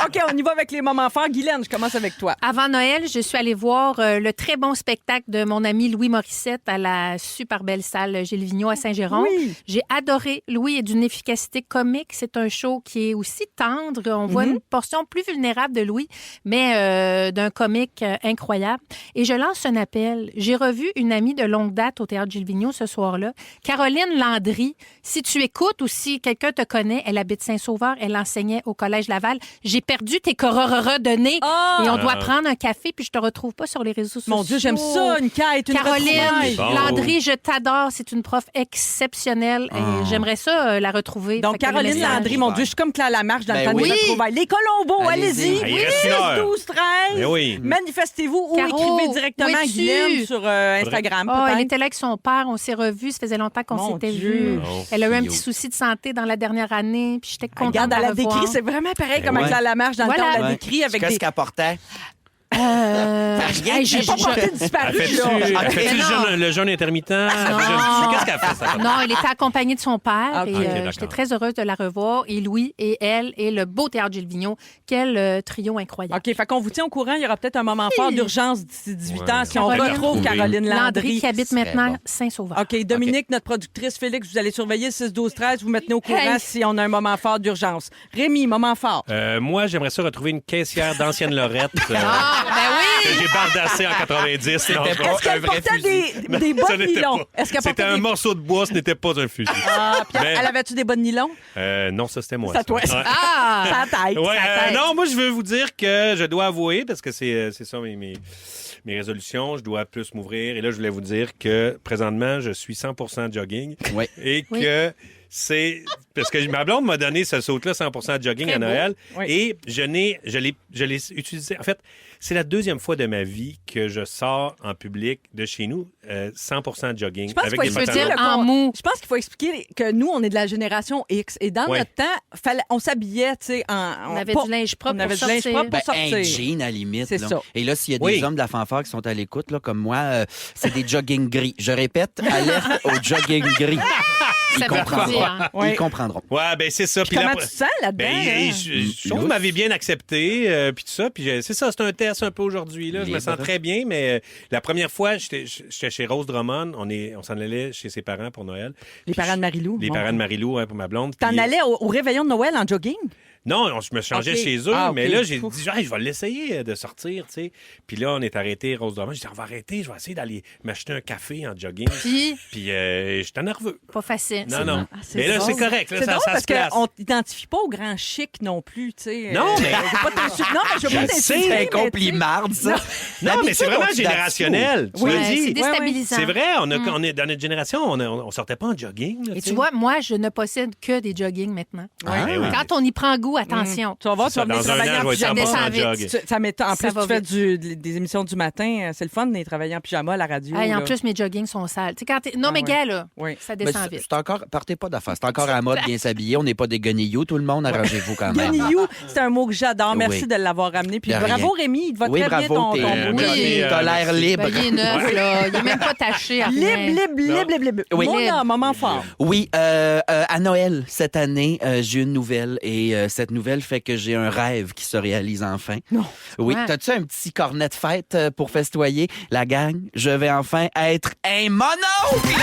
OK, on y va avec les moments forts. Guylaine, je commence avec toi. Avant Noël, je suis allée voir le très bon spectacle de mon ami Louis Morissette à la super belle salle Gilles Vigneault à Saint-Jérôme. Oui. J'ai adoré. Louis est d'une efficacité comique. C'est un show qui est aussi tendre. On voit une portion plus vulnérable de Louis, mais d'un comique incroyable. Et je lance un appel. J'ai revu une amie de longue date au Théâtre Gilles Vigneault ce soir-là, Caroline Landry. Si tu écoutes ou si quelqu'un te connaît, elle habite Saint-Sauveur, elle enseignait au Collège Laval. J'ai perdu tes cororora de nez et on doit prendre un café puis je te retrouve pas sur les réseaux sociaux. Mon Dieu, j'aime ça, une quête, une Caroline retrouvaille. Bon. Landry, je t'adore. C'est une prof exceptionnelle et j'aimerais ça la retrouver. Donc, Fait que le Caroline message- Landry, mon Dieu, je suis comme Claire Lamarche dans Ben le temps oui. des retrouvailles. Les Colombos, allez-y. Allez-y. Il reste une heure. 12, 13. Ben oui. Manifestez-vous ou Caro, écrivez directement où à es-tu? Guylaine sur Instagram. Oh, elle peut-être. était là avec son père. On s'est revus. Ça faisait longtemps qu'on Mon s'était Dieu. vus. Bon. Elle a eu un Yo. petit souci de santé dans la dernière année. Puis j'étais contente Regarde, de elle la a décrit, revoir. c'est vraiment pareil comme Ouais. avec Claire Lamarche dans le Voilà. temps. Elle a Ouais. décrit avec Qu'est-ce des... qu'elle portait? Hey, J'ai pas porté disparu, Fais-tu là. fais-tu non. le jeûne intermittent? Qu'est-ce qu'elle fait, ça? Non, elle était accompagnée de son père Ah, ok. et Ok, d'accord. j'étais très heureuse de la revoir. Et Louis et elle et le beau Théâtre Gilles Vigneault. Quel trio incroyable. OK, fait qu'on vous tient au courant. Il y aura peut-être un moment fort d'urgence d'ici 18 ans si on Caroline. retrouve Caroline Landry Landry. qui habite serait maintenant bon. Saint-Sauveur. OK, Dominique, notre productrice, Félix, vous allez surveiller le 6-12-13. Vous me tenez au courant Hey. si on a un moment fort d'urgence. Rémi, moment fort. Moi, j'aimerais ça retrouver une caissière d'ancienne Lorette Ah, ben que oui! j'ai bardassé en 90. C'était Non, pas je- Est-ce un qu'elle vrai portait des ce bonnes n'était nylons? pas. Est-ce qu'elle C'était portait un des... morceau de bois, ce n'était pas un fusil. Ah, puis Mais- elle avait-tu des bonnes nylons? Non, ça, c'était moi. C'est à toi, ça. Ouais. Ah! Sa tête, Ouais, sa tête. non, moi, je veux vous dire que je dois avouer, parce que c'est ça mes résolutions, je dois plus m'ouvrir. Et là, je voulais vous dire que présentement, je suis 100% jogging. Oui. Et Oui. que c'est... Parce que ma blonde m'a donné ce saut-là 100% jogging Très à beau. Noël. Oui. Et je l'ai utilisé... En fait, c'est la deuxième fois de ma vie que je sors en public de chez nous 100% jogging. Je pense qu'il faut des expliquer pantalons. dire en le mou. Je pense qu'il faut expliquer que nous, on est de la génération X. Et dans Ouais. notre temps, on s'habillait, tu sais, On avait pas- du linge propre on avait pour du linge sortir. propre pour Ben, sortir. un jean, à la limite. C'est là. ça. Et là, s'il y a Oui. des hommes de la fanfare qui sont à l'écoute, là, comme moi, c'est des jogging gris. Je répète, alerte au jogging gris. Ils Ça veut comprendront. dire, hein. Oui. Ils comprendront. Ouais, ben c'est ça. Puis comment là, tu te sens là-dedans? Ben, hein? je trouve que vous m'avez bien accepté, puis tout ça. Puis c'est ça, c'est un test un peu aujourd'hui. Là. Je me Bien sens sûr. très bien, mais la première fois, j'étais chez Rose Drummond. On s'en allait chez ses parents pour Noël. Les parents de Marie-Lou. Les Bon. parents de Marie-Lou, hein, pour ma blonde. T'en Puis- allais au réveillon de Noël en jogging? Non, je me changeais Ok. chez eux, Ah, ok. mais là, j'ai Ouf. dit, hey, je vais l'essayer de sortir, tu sais. Puis là, on est arrêté, Rose Drummond. J'ai dit, on va arrêter, je vais essayer d'aller m'acheter un café en jogging. Puis, Puis j'étais nerveux. pas facile. Non, non. Ah, c'est Mais là, drôle. c'est correct, là, C'est ça, drôle ça parce se place. qu'on t'identifie pas au grand chic non plus, tu sais. Non, mais- je veux pas t'insulter. Non, mais je veux pas Je t'insulter. sais, C'est un mais tu sais- compliment, ça. Non, mais D'habitude, c'est vraiment on s'identifie générationnel. Tu Oui. l'as Ouais, dit. c'est déstabilisant. C'est vrai, on est dans notre génération, on sortait pas en jogging. là, Et sais. tu vois, moi, je ne possède que des joggings maintenant. Ah, ben oui. Quand on y prend goût attention. Tu vas voir, tu vas venir Dans un travailler an, en je vais être pyjama. 100% jog. Ça m'étonne. En Ça plus, va tu fais vite. des émissions du matin. C'est le fun de travailler en pyjama à la radio. Hey, en là. plus, mes joggings sont sales. Tu sais, quand non, mais ouais. gars, là, Oui. ça Ben, descend c'est vite. c'est encore, partez pas d'affaires. C'est encore à la mode, bien s'habiller. On n'est pas des guenilloux, tout le monde. Arrangez-vous quand même. Guenillou, c'est un mot que j'adore. Merci Oui. de l'avoir ramené. Puis De bravo, rien. Rémi. Il te va Oui, très bien bravo. ton T'es mot. Oui. t'as l'air libre. Ben, il est neuf, là. Il n'est même pas taché à rien. Libre. Oui. Mona, moment fort. Oui, à Noël, cette année, j'ai une nouvelle et cette nouvelle fait que j'ai un rêve qui se réalise enfin. Non. Oui, Ouais. t'as-tu un petit cornet de fête pour festoyer? La gang, je vais enfin être un mononcle!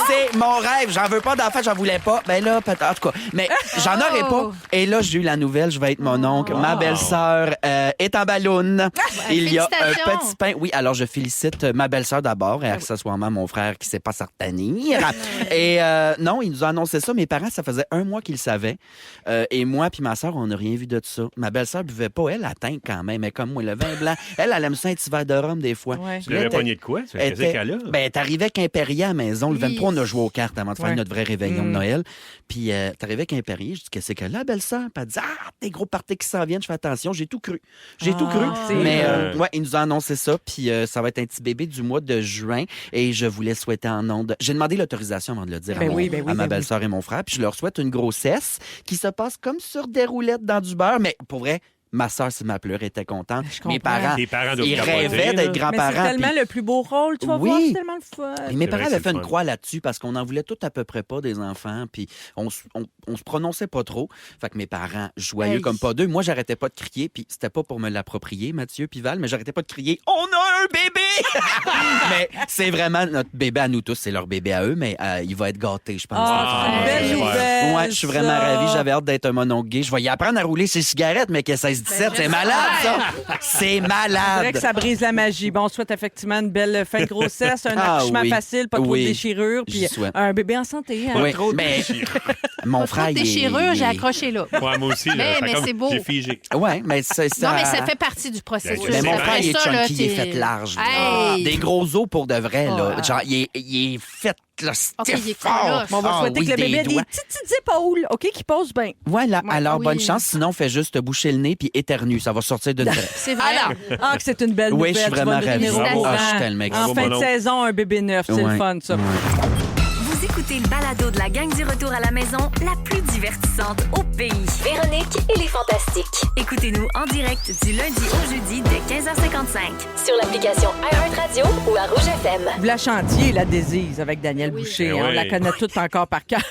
C'est mon rêve. J'en veux pas d'enfant, j'en voulais pas. Ben là, peut-être, en tout cas. Mais j'en aurais pas. Et là, j'ai eu la nouvelle, je vais être mon oncle. Ma belle-sœur est en balloune. Il y a un félicitations. petit pain. Oui, alors je félicite ma belle-sœur d'abord et accessoirement mon frère qui sait pas s'en retenir. Et non, il nous a annoncé ça. Mes parents, ça faisait 1 mois qu'ils le savaient. Et moi puis ma sœur, on n'a rien vu de ça. Ma belle-sœur buvait pas. Elle atteint quand même. Mais comme moi, le vin blanc. Elle aime ça un petit verre de rhum des fois. Ouais. Tu l'avais pogné de quoi? Qu'est-ce qu'elle a? Ben, t'arrivais avec un Perrier à la maison. Le 23, on a joué aux cartes avant de faire Ouais. notre vrai réveillon de Noël. Puis, t'arrivais avec un Perrier. Je dis, qu'est-ce que là, belle-sœur? Puis elle dit, des gros parties qui s'en viennent. Je fais attention. J'ai tout cru. J'ai tout cru. c'est Mais, vrai. ouais, il nous a annoncé ça. Puis, ça va être un petit bébé du mois de juin. Et je voulais souhaiter en ondes. J'ai demandé l'autorisation avant de le dire Ben à, oui, à ma belle-sœur et mon frère. Puis, je leur souhaite une grossesse qui se passe comme sur des roulettes dans du beurre. Mais, pour vrai, ma sœur, si ma pleure, était contente. Je Mes comprends. parents, Tes parents doivent ils capoter, rêvaient là. d'être Mais c'est grands-parents. tellement puis- le plus beau rôle. Tu vas Oui. voir, c'est tellement le fun. et mes C'est parents vrai que avaient c'est fait le une fun. croix là-dessus parce qu'on en voulait tout à peu près pas des enfants, puis on se prononçait pas trop. Fait que mes parents, joyeux Hey. comme pas deux, moi j'arrêtais pas de crier, puis c'était pas pour me l'approprier, Mathieu puis Val, mais j'arrêtais pas de crier « On a un bébé! » Mais c'est vraiment notre bébé à nous tous, c'est leur bébé à eux, mais il va être gâté, je pense. Ah, Ah, belle ouais. nouvelle. Ouais, je suis vraiment ça. ravi. J'avais hâte d'être un mononcle gay. Je vais y apprendre à rouler ses cigarettes, mais que 16-17, c'est malade, ça! C'est C'est vrai malade! que ça brise la magie. Bon, on souhaite effectivement une belle fin de grossesse, un Ah accouchement oui. facile, pas trop Oui. de déchirures, puis J'y souhaite. un bébé en santé. Hein? Oui, Trop de mais déchirures. mon Pas frère, trop de déchirure, j'ai accroché là. Ouais, moi aussi, là, Mais- ça mais comme- c'est beau. J'ai figé. Ouais, mais c'est ça. Non, mais ça fait partie du processus. Mais Mais mon c'est frère, il est Ça, là, chunky, il est t'es- fait large. là. Hey! Des gros os pour de vrai, là. Oh. Genre, il est fait, là, OK, stiff il est fort. colosse. Bon, on va Ah souhaiter oui, que le bébé des ait des doigts. petites épaules, OK, qui posent bien. Voilà, Ouais, alors oui. bonne chance. Sinon, fais juste te boucher le nez puis éternue. Ça va sortir d'une traite. C'est vrai. Ah, que c'est une belle Oui, nouvelle. je suis Tu vas vraiment nous ravi. tenir au Bravo. courant. Ah, je suis tellement En excité. fin de Bravo, mon saison, un bébé neuf. C'est Ouais. le fun, ça. Vous écoutez le balado de la gang du retour à la maison, la plus divertissante au pays. Véronique et les Fantastiques. Écoutez-nous en direct du lundi au jeudi dès 15h55. Sur l'application iHeartRadio ou à Rouge FM. Vous la chantiez, la Désise, avec Daniel Boucher. Ben On oui. la connaît toute encore par cœur.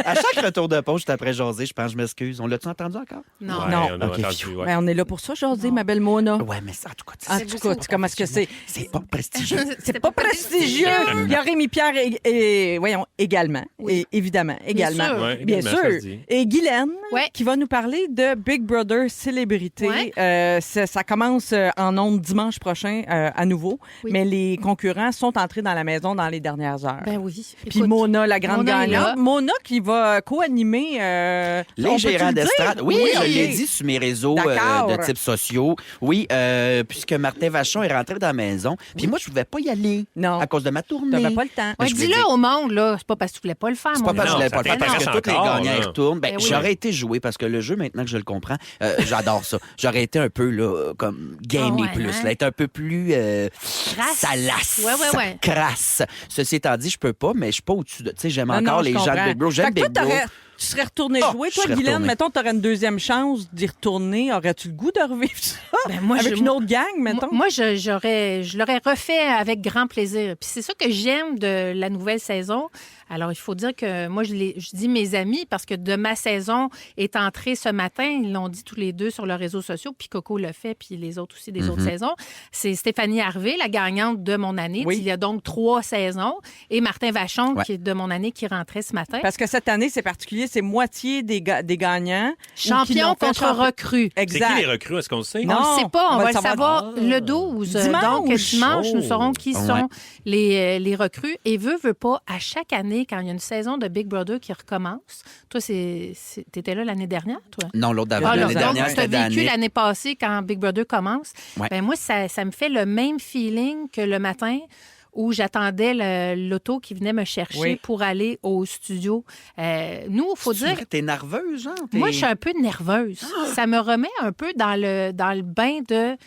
À chaque retour de pause, juste après jaser, je pense, je m'excuse. On l'a-tu entendu encore? Non. Ouais, Non. on a Ok, entendu, phew. ouais. Ben, on est là pour ça, José, ma belle Mona. Ouais, mais ça, en tout cas, En tout cas, comment est-ce que c'est? c'est pas prestigieux. C'est pas prestigieux. Il y a Rémi Pierre et voyons, également. Oui. Et évidemment, également. sûr. Ouais, Bien également, ça sûr. se dit. Et Guylaine, Ouais. qui va nous parler de Big Brother Célébrité. Ouais. Ça commence en ondes dimanche prochain à nouveau. Oui. Mais les concurrents sont entrés dans la maison dans les dernières heures. Ben oui. Puis Écoute, Mona, la grande Mona est là. gagnante. Mona qui va co-animer. on Les peut-tu gérants le dire? d'estrade. Oui, je OK. l'ai dit sur mes réseaux D'accord. de type sociaux. Oui, puisque Martin Vachon est rentré dans la maison. Puis moi, je pouvais pas y aller Non. à cause de ma tournée. T'avais pas le temps. Ouais, je voulais dis-le dire- au monde, là. C'est pas parce que tu voulais pas le faire, C'est mon pas parce que je Non, voulais pas le ça faire, parce que t'intéresse tous les encore, gagnants là. ils retournent. Ben, Ben oui. j'aurais été joué parce que le jeu, maintenant que je le comprends, j'adore ça. J'aurais été un peu là, comme gamé Ah ouais, plus, hein? là, être un peu plus salace, Ouais. crasse. Ceci étant dit, je peux pas, mais je suis pas au-dessus de. Tu sais, j'aime Non, encore non, je les gens de comprends. Big Bro. J'aime Fait que toi, Big Bro. tu serais retourné Ah, jouer. je Toi, serais Guylaine, retourné. mettons, tu aurais une deuxième chance d'y retourner. Aurais-tu le goût de revivre ça? Ben, moi, avec je- une autre gang, mettons? Moi, je l'aurais refait avec grand plaisir. Puis c'est ça que j'aime de la nouvelle saison. Alors, il faut dire que moi, je dis mes amis parce que de ma saison est entrée ce matin. Ils l'ont dit tous les deux sur leurs réseaux sociaux. Puis Coco le fait, puis les autres aussi des autres saisons. C'est Stéphanie Harvey, la gagnante de mon année. Oui. Il y a donc 3 saisons. Et Martin Vachon, Ouais. qui est de mon année, qui rentrait ce matin. Parce que cette année, c'est particulier. C'est moitié des gagnants. ou qui Champion l'ont fait contre champion. recrue. C'est Exact. qui les recrues? Est-ce qu'on le sait? Non. On ne sait pas. On va le savoir savoir le 12. Dimanche. Donc, dimanche, nous Oh. saurons qui Ouais. sont les recrues. Et veut pas, à chaque année, quand il y a une saison de Big Brother qui recommence, toi, t'étais là l'année dernière, toi? Non, l'autre d'avant. Ah, là, L'année donc, dernière, tu c'était as vécu d'année. l'année passée quand Big Brother commence. Ouais. Ben, moi, ça me fait le même feeling que le matin où j'attendais l'auto qui venait me chercher pour aller au studio. Nous, il faut dire... T'es nerveuse, genre? Moi, je suis un peu nerveuse. Ça me remet un peu dans le bain de...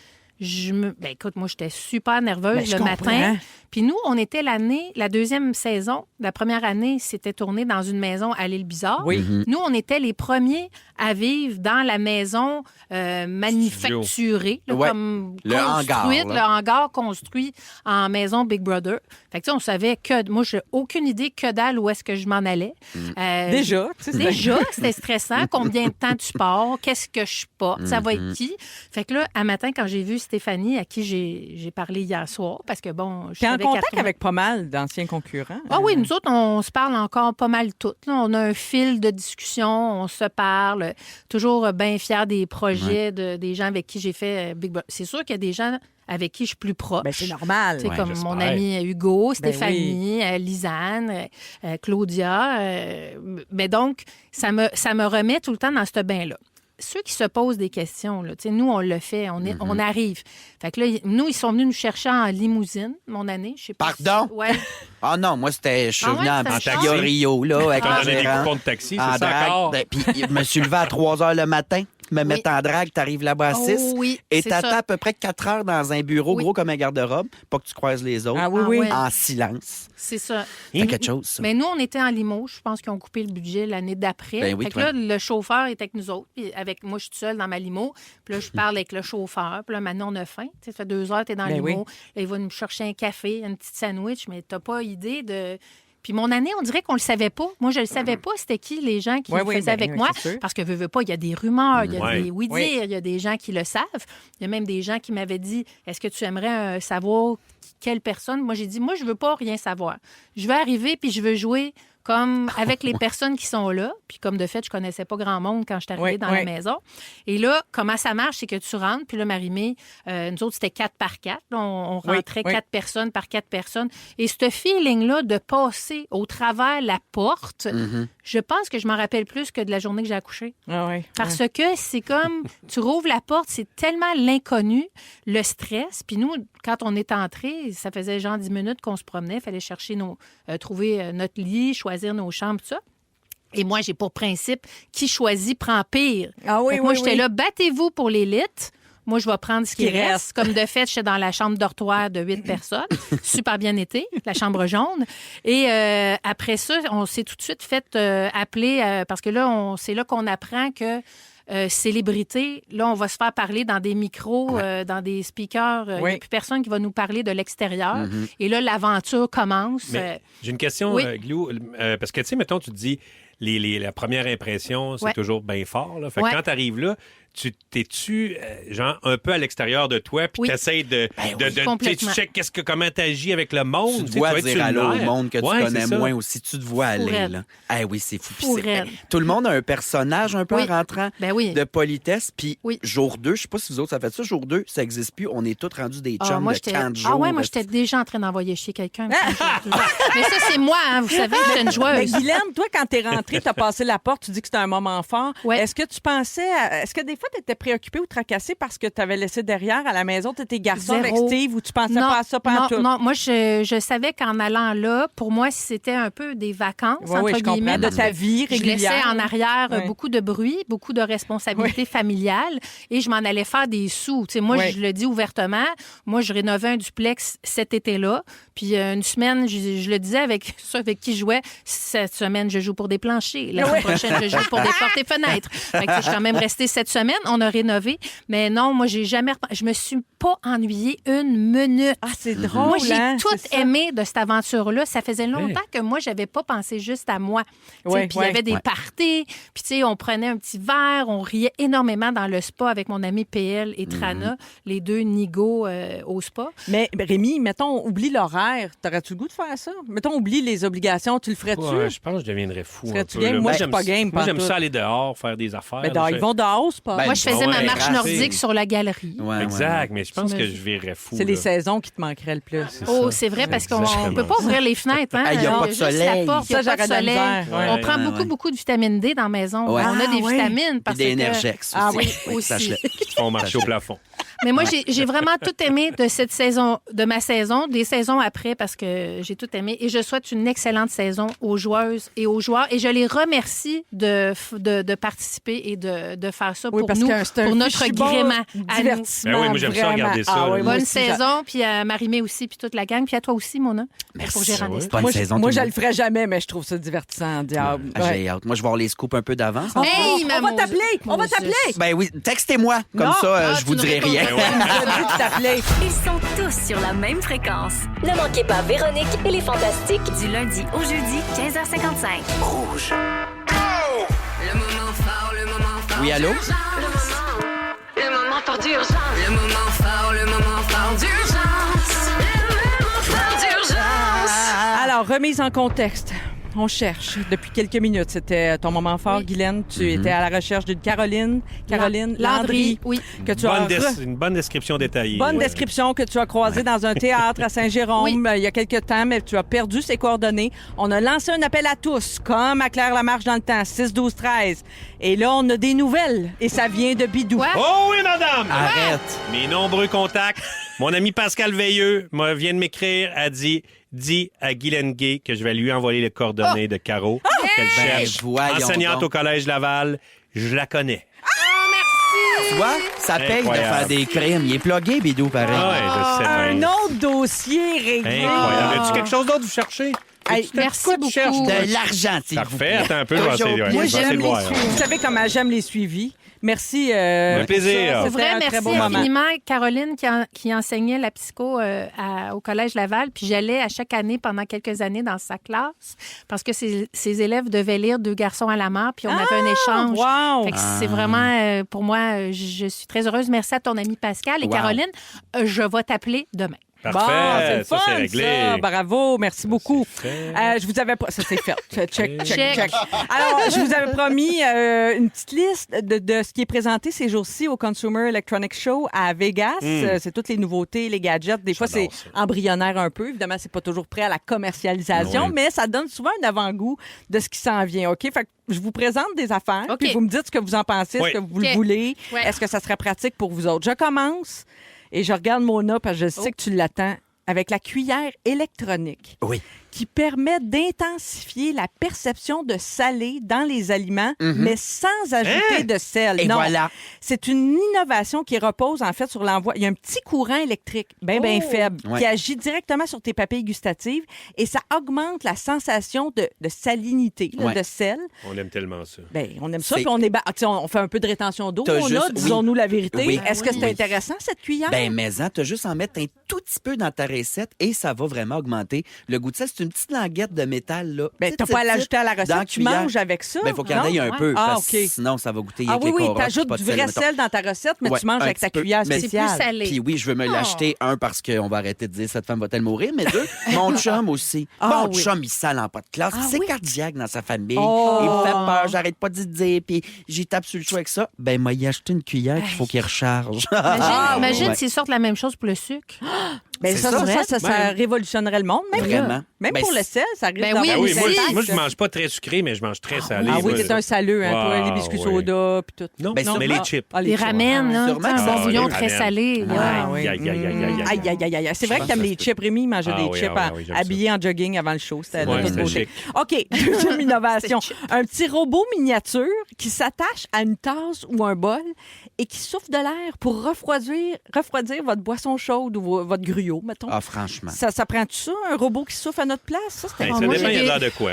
écoute, moi, j'étais super nerveuse le matin. Puis nous, on était la deuxième saison. La première année, c'était tourné dans une maison à l'Île Bizarre. Oui. Nous, on était les premiers à vivre dans la maison manufacturée, là, comme le hangar, le hangar construit en maison Big Brother. Fait que tu sais, on savait que... Moi, j'ai aucune idée que dalle où est-ce que je m'en allais. Déjà, c'était stressant. Combien de temps tu pars? Qu'est-ce que je porte? Ça va être qui? Fait que là, un matin, quand j'ai vu Stéphanie, à qui j'ai parlé hier soir, parce que bon... T'es en contact avec pas mal d'anciens concurrents. Ah oui, nous autres, on se parle encore pas mal toutes. Là. On a un fil de discussion, on se parle. Toujours bien fiers des projets des gens avec qui j'ai fait Big Brother. C'est sûr qu'il y a des gens avec qui je suis plus proche. Ben, c'est normal. C'est comme mon ami Hugo, Stéphanie, oui. Lisanne, Claudia. Mais donc, ça me remet tout le temps dans ce bain-là. Ceux qui se posent des questions, là, nous, on le fait, on arrive. Fait que là, nous, ils sont venus nous chercher en limousine, mon année. Je sais pas. Pardon? Ouais. Ah non, moi, je suis venu en taxi? Rio, là, avec T'as un donné des gérant. coupons de taxi, En c'est ça, drague. d'accord? Puis je me suis levé à 3 h le matin, me mettre en drague, t'arrives là-bas à 6. oui, Et c'est t'attends ça. à peu près 4 heures dans un bureau gros comme un garde-robe, pas que tu croises les autres. Ah oui. ouais. En silence. C'est ça. C'est quelque chose, ça. Mais nous, on était en limo. Je pense qu'ils ont coupé le budget l'année d'après. Ben oui, fait que toi. là, le chauffeur était avec nous autres. Puis avec moi, je suis toute seule dans ma limo. Puis là, je parle avec le chauffeur. Puis là, maintenant, on a faim. Tu sais, ça fait 2 heures que tu es dans le limo. Là, il va nous chercher un café, une petite sandwich, mais t'as pas idée de... Puis mon année, on dirait qu'on le savait pas. Moi, je le savais pas c'était qui les gens qui le faisaient avec moi. Parce que veux pas, il y a des rumeurs, il y a des oui-dire, il y a des gens qui le savent. Il y a même des gens qui m'avaient dit, est-ce que tu aimerais savoir quelle personne? Moi, j'ai dit, moi, je veux pas rien savoir. Je veux arriver puis je veux jouer comme avec les personnes qui sont là. Puis comme de fait, je connaissais pas grand monde quand je suis arrivée dans la maison. Et là, comment ça marche, c'est que tu rentres, puis là, Marie-Mé, nous autres, c'était 4 par 4. Là, on rentrait 4 personnes par 4 personnes. Et ce feeling-là de passer au travers la porte, je pense que je m'en rappelle plus que de la journée que j'ai accouché. Parce que c'est comme, tu rouvres la porte, c'est tellement l'inconnu, le stress. Puis nous, quand on est entrés, ça faisait genre 10 minutes qu'on se promenait. Il fallait chercher trouver notre lit, choisir nos chambres, tout ça. Et moi, j'ai pour principe, qui choisit prend pire. Ah oui, moi, j'étais là, battez-vous pour l'élite. Moi, je vais prendre ce qui reste. Comme de fait, j'étais dans la chambre dortoir de 8 personnes. Super bien été, la chambre jaune. Et après ça, on s'est tout de suite fait appeler, parce que là, c'est là qu'on apprend que célébrité, là, on va se faire parler dans des micros, dans des speakers. Il n'y a plus personne qui va nous parler de l'extérieur. Et là, l'aventure commence. Mais j'ai une question, Glou, parce que, tu sais, mettons, tu te dis, la première impression, c'est toujours bien fort. Là. Fait que quand tu arrives là, t'es-tu genre un peu à l'extérieur de toi, puis t'essayes de tu checkes comment t'agis avec le monde. Tu te vois dire allô au monde que tu connais moins aussi. Tu te vois aller, là. Ah oui, c'est fou. Tout le monde a un personnage un peu en rentrant de politesse. Puis jour 2, je sais pas si vous autres, ça fait ça. Jour 2, ça n'existe plus. On est tous rendus des chums de 40 jours. Ah ouais, moi, j'étais déjà en train d'envoyer chier quelqu'un. Mais ça, c'est moi, hein, vous savez, j'étais une joueuse. Mais Guylaine, toi, quand t'es rentrée, t'as passé la porte, tu dis que c'était un moment fort. Est-ce que tu pensais... Est-ce que des fois, tu étais préoccupée ou tracassée parce que tu avais laissé derrière à la maison tes garçons avec Steve ou tu pensais pas à ça pendant tout? Non, moi, je savais qu'en allant là, pour moi, c'était un peu des vacances, entre guillemets. De ta vie régulière. Je laissais en arrière beaucoup de bruit, beaucoup de responsabilités familiales et je m'en allais faire des sous. Tu sais, moi, je le dis ouvertement, moi, je rénovais un duplex cet été-là. Puis une semaine, je le disais avec ceux avec qui je jouais, cette semaine, je joue pour des planchers. La semaine prochaine, je joue pour des portes et fenêtres. Fait que, je suis quand même restée cette semaine. On a rénové. Mais non, moi, je me suis pas ennuyée une minute. Ah, c'est drôle. Moi, j'ai tout aimé de cette aventure-là. Ça faisait longtemps que moi, j'avais pas pensé juste à moi. Puis il y avait des parties. Puis, tu sais, on prenait un petit verre. On riait énormément dans le spa avec mon ami PL et Trana, les deux nigauds au spa. Mais Rémi, mettons, oublie l'horaire. T'aurais-tu le goût de faire ça? Mettons, oublie les obligations. Tu le ferais-tu? Ouais, je pense que je deviendrais fou. Serais-tu game? Moi, je suis pas game. Moi, j'aime ça aller dehors, faire des affaires. Mais ils vont dehors, c'est pas. Ben, Moi, je faisais ma ouais, marche racine. nordique sur la galerie. Ouais, Exact, mais je pense que T'imagines? je virerais fou. C'est les là. saisons qui te manqueraient le plus. Oh, c'est vrai, parce qu'on Exactement ne peut pas ouvrir les fenêtres. Hein? Il y a pas de juste la soleil. porte, il y a Ça, pas de j'aurais de la soleil. misère. Ouais. On prend Ouais, beaucoup, ouais. beaucoup de vitamine D dans la maison. Ouais. On a des Ah, ouais. vitamines Puis parce des que... Energex Ah aussi. oui, aussi. Sache-le. Ils font marcher au plafond. Mais moi, j'ai vraiment tout aimé de cette saison, de ma saison, des saisons après, parce que j'ai tout aimé. Et je souhaite une excellente saison aux joueuses et aux joueurs. Et je les remercie de participer et de faire ça Oui, pour parce nous, que c'est un pour notre fichu bon gréement à nous. divertissement. Ben oui, moi, j'aime ça vraiment. regarder ça, Ah, là. oui, moi Bonne aussi, j'a- saison, puis à Marie-Mé aussi, puis toute la gang. Puis à toi aussi, Mona. Pour Géraldine. Bonne Moi, saison, moi tout je le le monde. ferais jamais, mais je trouve ça divertissant, diable. Ah, j'ai hâte. Moi, je vais voir les scoops un peu d'avance. Hey, on ma va Moses. t'appeler! On va Moses. t'appeler! Ben oui, textez-moi. Comme Non. ça, Ah, je vous tu nous dirai rien. répondras. Je dis de t'appeler. Ils sont tous sur la même fréquence. Ne manquez pas Véronique et les Fantastiques. Du lundi au jeudi, 15h55. Rouge. Le moment fort, le moment fort. Oui, allô? Le moment fort d'urgence. Le moment fort, le moment fort d'urgence. Le moment fort d'urgence. Alors, remise en contexte. On cherche depuis quelques minutes. C'était ton moment fort, Oui. Guylaine. Tu étais à la recherche d'une Caroline Landry, Landry, oui. que tu as Une bonne description détaillée. Bonne Ouais. description que tu as croisée dans un théâtre à Saint-Jérôme Oui. il y a quelques temps, mais tu as perdu ses coordonnées. On a lancé un appel à tous, comme à Claire Lamarche dans le temps, 6-12-13. Et là, on a des nouvelles, et ça vient de Bidou. Quoi? Oh oui, madame! Arrête. Mes nombreux contacts. Mon ami Pascal Veilleux vient de m'écrire, a dit dis à Guylaine Gay que je vais lui envoyer les coordonnées de Caro, qu'elle Ben, cherche. voyons Enseignante donc. au Collège Laval, je la connais. Tu vois, ça paye de Incroyable. faire des crimes. Il est plugué, Bidou, pareil. Ah ouais, je sais Un bien. autre dossier réglé. Incroyable. As-tu quelque chose d'autre vous cherchez? Hey, merci Quoi tu beaucoup. cherches? De l'argent, s'il vous Parfait, plaît. attends un peu, je vais Toujours essayer, ouais. bien. Moi, Je vais essayer j'aime de les voir, suivis. ouais. Vous savez comment j'aime les suivis. Merci. Un pour plaisir. ça. C'est C'était vrai, un très merci beau moment. infiniment, Caroline, qui enseignait la psycho au Collège Laval. Puis j'allais à chaque année, pendant quelques années, dans sa classe, parce que ses élèves devaient lire Deux garçons à la mer, puis on avait un échange. Wow! Fait que c'est vraiment, pour moi, je suis très heureuse. Merci à ton ami Pascal. Et Wow. Caroline, je vais t'appeler demain. Bon, c'est Parfait, le ça fun, c'est réglé. ça. Bravo, merci beaucoup. c'est fait. Je vous avais pas. Ça c'est fait. Check, check, Check. check. Alors, je vous avais promis une petite liste de ce qui est présenté ces jours-ci au Consumer Electronics Show à Vegas. C'est toutes les nouveautés, les gadgets. Des fois, c'est J'adore ça. embryonnaire un peu. Évidemment, c'est pas toujours prêt à la commercialisation, Oui. mais ça donne souvent un avant-goût de ce qui s'en vient. OK? Fait que je vous présente des affaires, OK. puis vous me dites ce que vous en pensez, Oui. ce que vous OK. le voulez. Ouais. Est-ce que ça serait pratique pour vous autres? Je commence et je regarde Mona parce que je sais que tu l'attends avec la cuillère électronique Oui. qui permet d'intensifier la perception de salé dans les aliments, mais sans ajouter de sel. Et non. voilà. C'est une innovation qui repose en fait sur l'envoi. Il y a un petit courant électrique bien faible Ouais. qui agit directement sur tes papilles gustatives et ça augmente la sensation de salinité, là, Ouais. de sel. On aime tellement ça. Ben, on aime ça, C'est- puis on est tu sais, on fait un peu de rétention d'eau. T'as On a, juste- disons-nous la vérité. Oui. Est-ce que c'est Oui. intéressant, cette cuillère? Ben, mais t'as juste à en mettre un tout petit peu dans ta recette et ça va vraiment augmenter le goût de sel. C'est une petite languette de métal, là. Ben, Petite, t'as pas à petite, l'ajouter à la dans recette, tu cuillère. manges avec ça. Ben, il faut qu'il y en non? ait un peu, Ah, parce que OK. sinon, ça va goûter Ah avec oui, les oui, carottes, t'ajoutes pas du de sel, vrai mettons. sel dans ta recette, mais Ouais, tu manges un avec ta petit peu. cuillère Mais C'est spéciale. plus salé. Puis oui, je veux me l'acheter, un, parce qu'on va arrêter de dire cette femme va-t-elle mourir, mais deux, mon chum aussi. Ah Mon oui. chum, il sale en pas de classe. Ah c'est oui? cardiaque dans sa famille. Oh. Il me fait peur, j'arrête pas d'y dire, puis j'y tape sur le chou avec ça. Ben, moi, il a acheté une cuillère qu'il faut qu'il recharge. Imagine Ouais. s'ils sortent la même chose pour le sucre. Ben, C'est ça, ça. ça Ouais. révolutionnerait le monde. Même, Vraiment. même Ben, pour le sel, ça risque Ben d'avoir oui, Ah oui, des moi, aussi. impacts. moi, je mange pas très sucré, mais je mange très salé. Ah oui, moi. t'es un saleux, hein, toi, Wow, les biscuits oui. soda, puis tout. Non, Ben, non, mais sûrement. les chips. Ah, Les chips, ramen, ouais. là, Sûrement tu sais, que un ça bon va, bouillon les très ramen. salé. là. Ah oui. Aïe, aïe, aïe, aïe, aïe, aïe. Aïe, aïe, aïe, aïe. C'est vrai Je que pense t'aimes que les ça se chips, Rémi. Il mangeait Ah des oui, chips ah oui, j'aime ça. habillés en jogging avant le show. C'était de Ouais, toute c'était beauté. chic. OK, deuxième innovation. Un petit robot miniature qui s'attache à une tasse ou un bol et qui souffle de l'air pour refroidir votre boisson chaude ou votre gruau, mettons. Ah, franchement. Ça prend-tu ça, un robot qui souffle à notre place? Ça, c'était Ben, Ah, ça moi, dépend, il y a j'ai- l'air de quoi.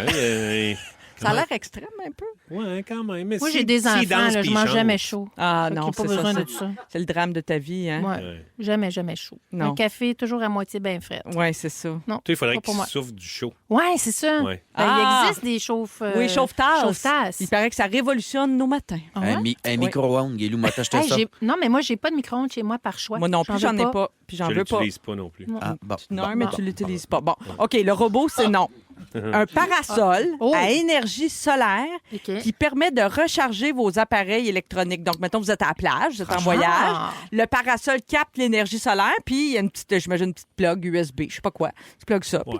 ça a l'air extrême un peu. Ouais, quand même. Mais Moi, si- j'ai des s'il enfants, danse là, puis je il mange chante. jamais chaud. Ah Fait non, qu'il y a pas c'est besoin ça. de ça. C'est le drame de ta vie, hein? Ouais. Ouais. Jamais chaud. Non. Un café, toujours à moitié bien frais. Ouais, c'est ça. Non, Toi, il faudrait pas que pour tu moi. souffles du chaud. Ouais, c'est ça. Ouais. Ben, Ah! il existe des chauffe... Oui, chauffe-tasse. chauffe-tasse. Il paraît que ça révolutionne nos matins. Ah ouais? Un micro-ondes, Guilou m'a acheté Hey, ça. Non, mais moi, j'ai pas de micro-ondes chez moi par choix. Moi non plus, j'en ai pas. Puis j'en Je veux pas. l'utilise pas non plus. Non. Ah, bon. Non, bon, mais bon. tu l'utilises pas. Bon, OK, le robot, c'est non. un parasol à énergie solaire OK. qui permet de recharger vos appareils électroniques. Donc, mettons, vous êtes à la plage, vous êtes en voyage. Le parasol capte l'énergie solaire, puis il y a une petite, j'imagine, une petite plug USB, je sais pas quoi. Tu plugues ça, puis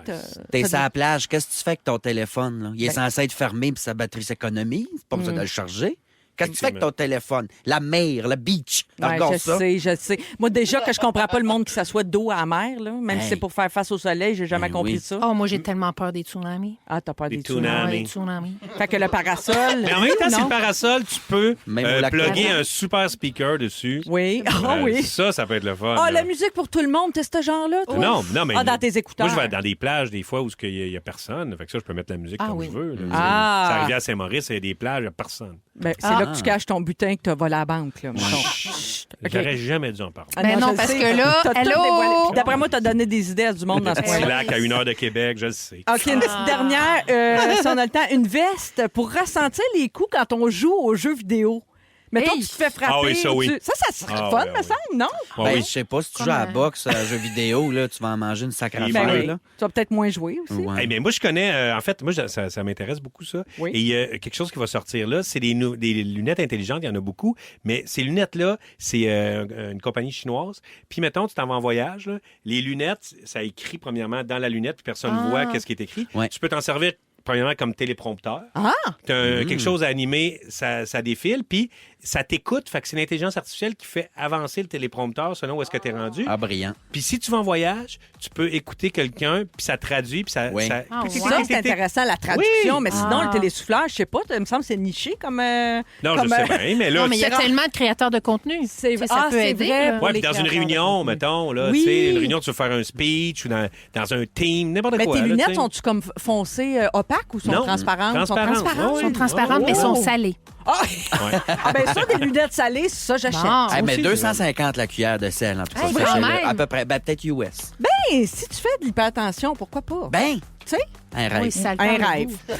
T'es ça sur la plage, qu'est-ce que tu fais avec ton téléphone? Là? Il est Ben- censé être fermé puis sa batterie s'économise. Pas besoin de le charger. Qu'est-ce que tu fais avec ton téléphone? La mer, le beach. Ouais, Regarde ça. je sais. Moi, déjà que je comprends pas le monde qui s'assoit dos à la mer, là, même si Hey. c'est pour faire face au soleil, j'ai jamais Ben compris oui. ça. Oh, moi, j'ai tellement peur des tsunamis. Ah, t'as peur des Des tsunamis. tsunamis. Ouais, des tsunamis. Fait que le parasol... Mais en même temps, c'est non? le parasol, tu peux Même au lac plugger Laurent. un super speaker dessus. Oui. Ah oui. Ça peut être le fun. Ah, là. la musique pour tout le monde, t'es ce genre-là, toi? Non, mais. Ah, dans tes écouteurs. Moi, je vais dans des plages, des fois, où il y a personne. Fait que ça, je peux mettre la musique Ah comme oui. je veux. là. Ah. C'est arrivé à Saint-Maurice, il y a des plages, il n'y a personne. Ben, c'est là que tu caches ton butin que t'as volé à la banque, là. mettons. Chut. OK. J'aurais jamais dû en parler. Ah Ben non, je le parce sais. que là, T'as tout allô? dévoilé. Puis d'après moi, t'as donné des idées à du monde dans ce Petit coin-là. lac à 1 heure de Québec, je le sais. OK, une petite dernière, si on a le temps. Une veste pour ressentir les coups quand on joue aux jeux vidéo. Mettons Hey. que tu te fais frapper. Ah oui, ça, oui. Ça serait Ah fun, oui, me oui. semble, non? Ah Ben, oui. je sais pas, si tu joues à la boxe, à un jeu vidéo, là, tu vas en manger une sacrée Ben affaire. oui. Là. Tu vas peut-être moins jouer aussi. Ouais. Hey, mais moi, je connais, en fait, moi, ça m'intéresse beaucoup, ça. Oui. Et il y a quelque chose qui va sortir là, c'est des lunettes intelligentes, il y en a beaucoup, mais ces lunettes-là, c'est une compagnie chinoise. Puis, mettons, tu t'en vas en voyage, là, les lunettes, ça écrit premièrement dans la lunette, puis personne ne voit qu'est-ce qui est écrit. Ouais. Tu peux t'en servir premièrement comme téléprompteur. Ah! Tu as quelque chose à animer, ça défile, puis ça t'écoute. Fait que c'est l'intelligence artificielle qui fait avancer le téléprompteur selon où est-ce que tu es rendu. Ah, brillant. Puis si tu vas en voyage, tu peux écouter quelqu'un, puis ça traduit, puis ça... Oui. Ah, ouais. Ça, c'est intéressant, la traduction, Oui. mais sinon, Ah. le télésouffleur, je sais pas, il me semble que c'est niché comme... Non, comme, je sais bien, mais là... Non, mais il y a c'est rare. tellement de créateurs de contenu. C'est- Tu sais, ah, ça peut c'est aider. vrai, là. pour Ouais, les puis dans une créateurs de réunion, contenu. mettons, là, Oui. tu sais, une réunion, tu veux faire un speech ou dans un team, n'importe Mais quoi. tes là, lunettes tu sais. sont-tu comme foncées, opaques ou sont Non, transparentes? transparentes. Sont transparentes. Oui, Ils sont transparentes, Oh, mais oh. sont salées. Ah! Ouais. Ah, ben ça, des lunettes salées, ça, j'achète. Bon. Hey, mais Aussi. 250 la cuillère de sel, en tout cas. Hey, sachez-le. quand même. À peu près. Ben, peut-être US. Ben, si tu fais de l'hypertension, pourquoi pas? Ben, tu sais, un rêve. Oui, ça le un parle de rêve. vous.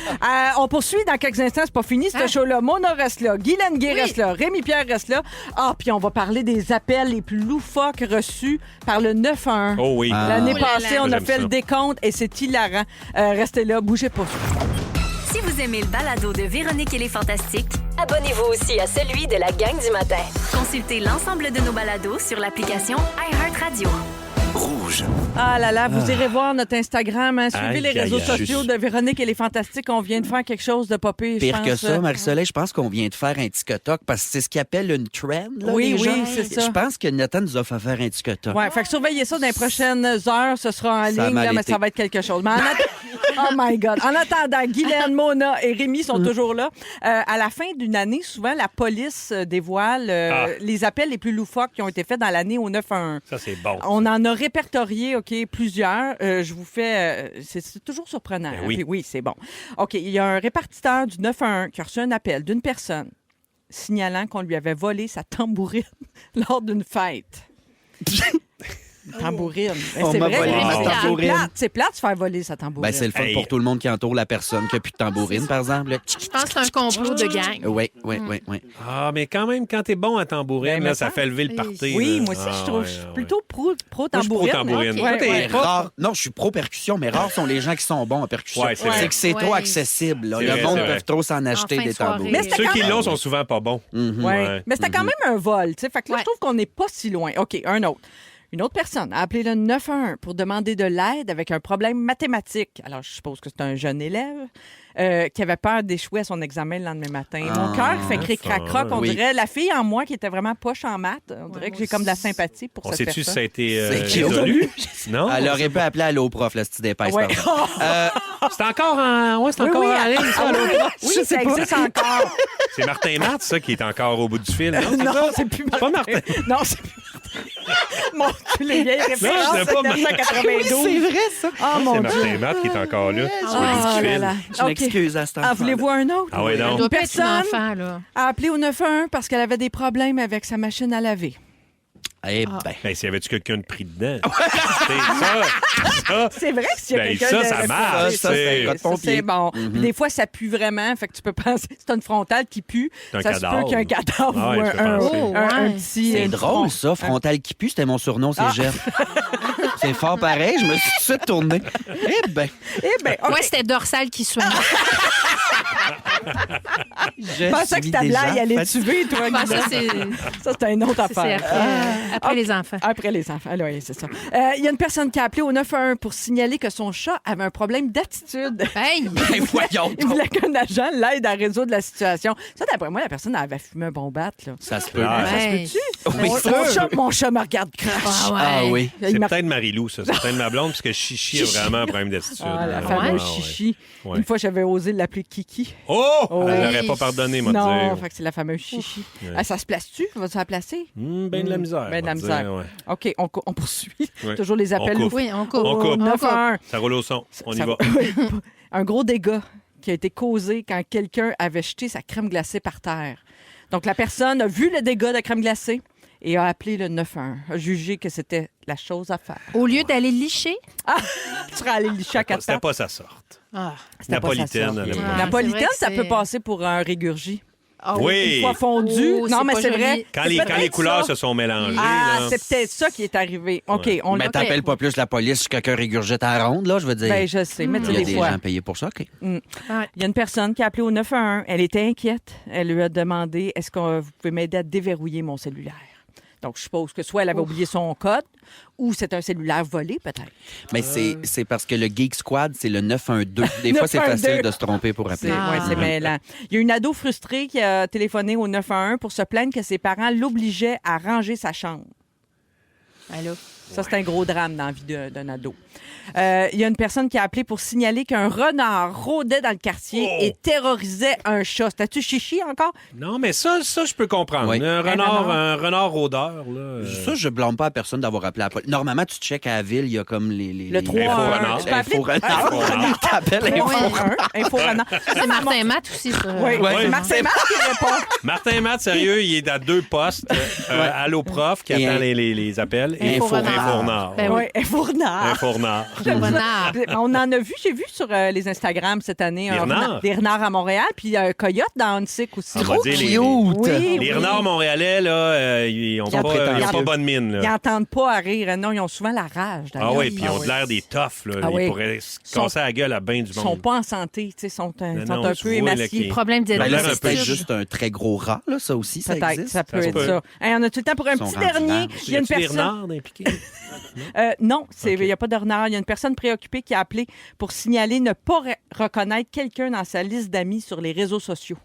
On poursuit dans quelques instants, c'est pas fini, ce Hein? show-là. Mona reste là, Guylaine Gay Oui. reste là, Rémi-Pierre reste là. Ah, puis on va parler des appels les plus loufoques reçus par le 911. Oh oui. Ah. L'année Oh là passée, là. on a J'aime fait ça. le décompte et c'est hilarant. Restez là, bougez pas. Si vous aimez le balado de Véronique et les Fantastiques, Abonnez-vous aussi à celui de la gang du matin. consultez l'ensemble de nos balados sur l'application iHeartRadio. Rouge. Ah là là, vous irez voir notre Instagram, hein, suivez Aïe, les réseaux aïe, aïe. sociaux de Véronique et les Fantastiques. On vient de faire quelque chose de pas pire, je Pire que pense. ça, Marie-Soleil, je pense qu'on vient de faire un TikTok parce que c'est ce qu'ils appellent une trend. Là, Oui, les oui, gens. c'est ça. Je pense que Nathan nous a fait faire un TikTok. Ouais, fait que surveillez ça dans les prochaines heures. Ce sera en Ça a ligne, mal là, mais été. ça va être quelque chose. Mais oh my God. En attendant, Guylaine, Mona et Rémi sont toujours là. À la fin d'une année, souvent, la police dévoile les appels les plus loufoques qui ont été faits dans l'année au 911. Ça, c'est bon. On en a répertorié, OK, plusieurs. Je vous fais... c'est toujours surprenant. Ben hein, oui. puis oui, c'est bon. OK, il y a un répartiteur du 911 qui a reçu un appel d'une personne signalant qu'on lui avait volé sa tambourine lors d'une fête. Tambourine. Ben, On c'est m'a vrai, volé que ma c'est tambourine. plate. C'est plate de se faire voler sa tambourine. Ben, c'est le fun Hey. pour tout le monde qui entoure la personne qui n'a plus de tambourine, par exemple. là. Je pense que c'est un complot de gang. Oui, oui, oui, oui. Ah, mais quand même, quand t'es bon à tambourine, Ben, là, mais ça ça- fait lever le party. Oui, là. moi aussi, Ah, je trouve. ouais, Je suis ouais. plutôt Moi, je suis pro-tambourine. pro-tambourine. Ok. Toi, t'es Ouais. pas- Rare. Non, je suis pro-percussion, mais rares sont les gens qui sont bons en percussion. Ouais, c'est vrai. c'est que c'est Ouais. trop accessible. là. C'est Le vrai, monde c'est vrai. peut trop s'en acheter fin de des soirée. tambours. Mais c'était Ceux quand qui même- l'ont sont souvent pas bons. Ouais. Ouais. Mais c'était quand même un vol. Tu sais. Fait que là, Ouais. je trouve qu'on n'est pas si loin. OK, un autre. Une autre personne a appelé le 911 pour demander de l'aide avec un problème mathématique. Alors, je suppose que c'est un jeune élève qui avait peur d'échouer à son examen le lendemain matin. Mon cœur fait cric-crac-croc. On oui. dirait la fille en moi qui était vraiment poche en maths. On dirait que j'ai comme de la sympathie pour On cette sait-tu si personne. ça a été C'est qui, résolu? Non? Elle aurait pu appeler Allo Prof, la petite épaisse. Ouais. pardon. C'est encore en... Ouais, c'est Oui, encore oui, en ligne, ça, ah, là. oui, ça existe encore. C'est Martin Matt, ça, qui est encore au bout du fil. Non, c'est plus Pas Martin. Non, c'est plus Mon Dieu, les vieilles références c'était pas de 1992. vrai, ça. Oh, mon C'est Dieu. Martin Matt qui est encore là. sur le bout Ah du là fil. là. Je OK. m'excuse à ce temps. Ah, voulez-vous un autre? Ah ouais, Ça non. doit pas être une Personne. enfant, là. A appelé au 911 parce qu'elle avait des problèmes avec sa machine à laver. Eh Ah. ben. Ben, s'il y avait-tu quelqu'un de pris dedans? C'est ça. C'est vrai que s'il y a Ben, quelqu'un ça, ça marche, Ça, c'est c'est- un code pompier. c'est bon. Puis des fois, ça pue vraiment. Fait que tu peux penser c'est une frontale qui pue. C'est un Ça se cadavre. peut qu'il y ait un cadavre Ah ouais, ou je peux un penser. Oh, un ouais. petit... C'est une drôle, front- ça. Frontal qui pue, c'était mon surnom, c'est Jeff. C'est fort pareil, je me suis tout de suite tourné. Eh bien, OK. Ouais, c'était dorsal qui soignait. Je pensais que ta blague allait tuer, toi. Ben, Guida. Ça, c'est une autre c'est affaire. après les enfants. Après les enfants. Ah, oui, c'est ça. Il y a une personne qui a appelé au 911 pour signaler que son chat avait un problème d'attitude. Hey! ben voyons Il voulait donc. qu'un agent l'aide à résoudre la situation. Ça, d'après moi, la personne avait fumé un bon bat. Là. Ça se peut. Ah, Ça se Ouais. peut-tu? Oui, Mon chat me regarde crash. Ah, ouais. Ah oui. C'est Il m'a- peut-être Marie-Lou, ça. C'est peut-être ma blonde, parce que Chichi a vraiment un problème d'attitude. Ah, la Ouais, fameuse ouais. Chichi. Ouais. Une fois, j'avais osé l'appeler Kiki. Oh! Elle Oui. l'aurait pas pardonné, moi, Non, dire. fait que c'est la fameuse Chichi. Ouais. Ah, ça se place-tu? Va-tu la placer? Ben de la misère. Ben de la on va misère. dire, ouais. OK, on poursuit. Ouais. Toujours les appels. On coupe. Oui, on coupe. On coupe. 911. Ça roule au son. On y Ça va. Oui. Un gros dégât qui a été causé quand quelqu'un avait jeté sa crème glacée par terre. Donc, la personne a vu le dégât de crème glacée et a appelé le 911, a jugé que c'était la chose à faire. Au lieu d'aller licher. Tu serais allé licher à quatre C'était pattes. pas sa sorte. Ah. C'était pas sa Napolitaine. sorte. elle aime Ah, bien. Napolitaine, c'est vrai que ça peut c'est- passer pour un régurgie. Ah Oui. Une fois fondu. Oh, non, c'est mais pas c'est joli. vrai. Quand C'est les peut-être couleurs ça. se sont mélangées. Ah, là. c'est peut-être ça qui est arrivé. OK, Ouais. on Mais l'a. t'appelles pas plus la police si quelqu'un régurgite à la ronde, là, je veux dire. Ben, je sais, mais tu Il y sais, a des des fois. gens payés pour ça, OK. Il y a une personne qui a appelé au 911. Elle était inquiète. Elle lui a demandé est-ce que vous pouvez m'aider à déverrouiller mon cellulaire? Donc, je suppose que soit elle avait oublié son code ou c'est un cellulaire volé, peut-être. Mais c'est parce que le Geek Squad, c'est le 912. Des fois, c'est 912. facile de se tromper pour C'est appeler. ouais, mêlant. Il y a une ado frustrée qui a téléphoné au 911 pour se plaindre que ses parents l'obligeaient à ranger sa chambre. Allô? Ça, c'est un gros drame dans la vie d'un ado. Il y a une personne qui a appelé pour signaler qu'un renard rôdait dans le quartier et terrorisait un chat. C'était-tu Chichi encore? Non, mais ça, je peux comprendre. Oui. Un renard rôdeur, là. Ça, je blâme pas à personne d'avoir appelé la police. Normalement, tu checkes à la ville, il y a comme les Le 3 Info-renard. Tu peux appeler? Info-renard. T'appelles Info-renard. Info-renard. C'est Martin Matt aussi, ça. Oui, Ouais. c'est Martin Matt qui répond. Martin Matt, sérieux, il est à 2 postes. Allo Prof qui Et attend un- les appels. Et Info-renard. Info-renard. Ben Oui, Info-renard. Info-renard. Renard. On en a vu, j'ai vu sur les Instagram cette année. Des renards? Des renards à Montréal, puis il y a un coyote dans Huntsic aussi. On va dire les- Oui, Les oui. renards montréalais, là, ils n'ont Ils ont pas, prétentieux. bonne mine. Là. Ils n'entendent pas à rire. Non, ils ont souvent la rage. Ah d'ailleurs. oui, puis ils ont de l'air des toughs. Là. Ah Ils oui. pourraient se casser la gueule à bien du Ils sont monde. pas en santé, tu sais, sont un non, peu tu vois, là, émaciés. qui- Problème Ben là, l'air un c'est peu peut-être juste un très gros rat, là, ça aussi, ça Peut-être, existe. ça peut se être peut. ça. Hey, on a tout le temps pour un Ils sont petit rendus dernier. larges. Il y a une Y a-tu des personne. renards impliqués? Non, il n'y a pas de renard. Il y a une personne préoccupée qui a appelé pour signaler ne pas reconnaître quelqu'un dans sa liste d'amis sur les réseaux sociaux.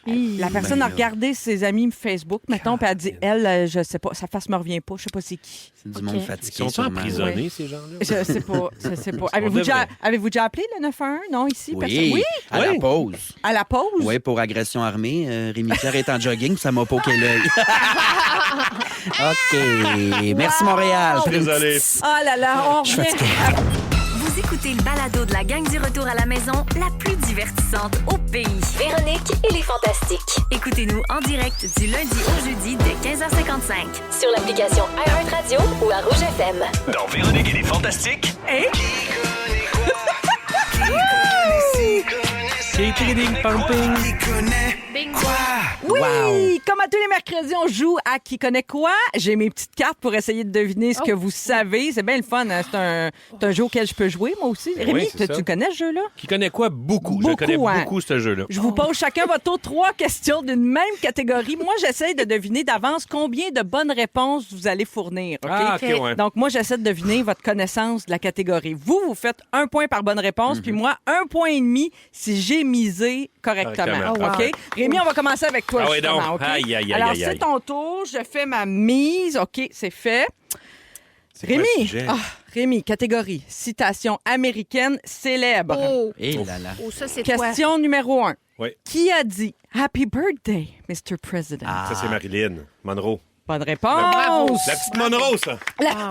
La personne a regardé ses amis Facebook, mettons, puis elle a dit elle, je sais pas, sa face me revient pas, je sais pas c'est qui. C'est du Ok. monde Ils fatigué, sont sûrement. emprisonnés, ces gens-là? Je sais pas, je sais pas. On devrait. Avez-vous déjà appelé le 911? Non, ici? personne? Oui, Oui, à la Oui. pause. à la pause? Oui, pour agression armée. Rémi Pierre est en jogging, ça m'a poqué l'œil. OK. Merci, Montréal. Désolé. Ah là là, on revient. Vous écoutez le balado de la gang du retour à la maison, la plus divertissante au pays. Véronique et les Fantastiques. Écoutez-nous en direct du lundi au jeudi dès 15h55. Sur l'application iHeartRadio ou à Rouge FM. Dans Véronique et les Fantastiques. Oui, Wow. comme à tous les mercredis, on joue à Qui connaît quoi. J'ai mes petites cartes pour essayer de deviner ce que vous savez. C'est bien le fun. Hein? C'est un jeu auquel je peux jouer, moi aussi. Rémi, c'est ça. tu connais ce jeu-là? Qui connaît quoi? Beaucoup. Je Beaucoup, connais hein. beaucoup ce jeu-là. Je vous pose chacun votre tour 3 questions d'une même catégorie. Moi, j'essaie de deviner d'avance combien de bonnes réponses vous allez fournir. OK? Ah, OK, ouais. Donc, moi, j'essaie de deviner votre connaissance de la catégorie. Vous faites 1 point par bonne réponse, puis moi, 1,5 point si j'ai misé correctement. Correctement. OK? Rémi, on va commencer avec toi. Ah oui, justement, donc. OK? Aïe, aïe, aïe, Alors, aïe, c'est aïe. ton tour. Je fais ma mise. OK, c'est fait. C'est quoi le Rémi, sujet? Rémi, catégorie citation américaine célèbre. Oh, Et là là. oh, ça, c'est toi. Question numéro 1. Oui. Qui a dit Happy Birthday, Mr. President? Ça, c'est Marilyn Monroe. Bonne réponse. La petite Monroe, ça.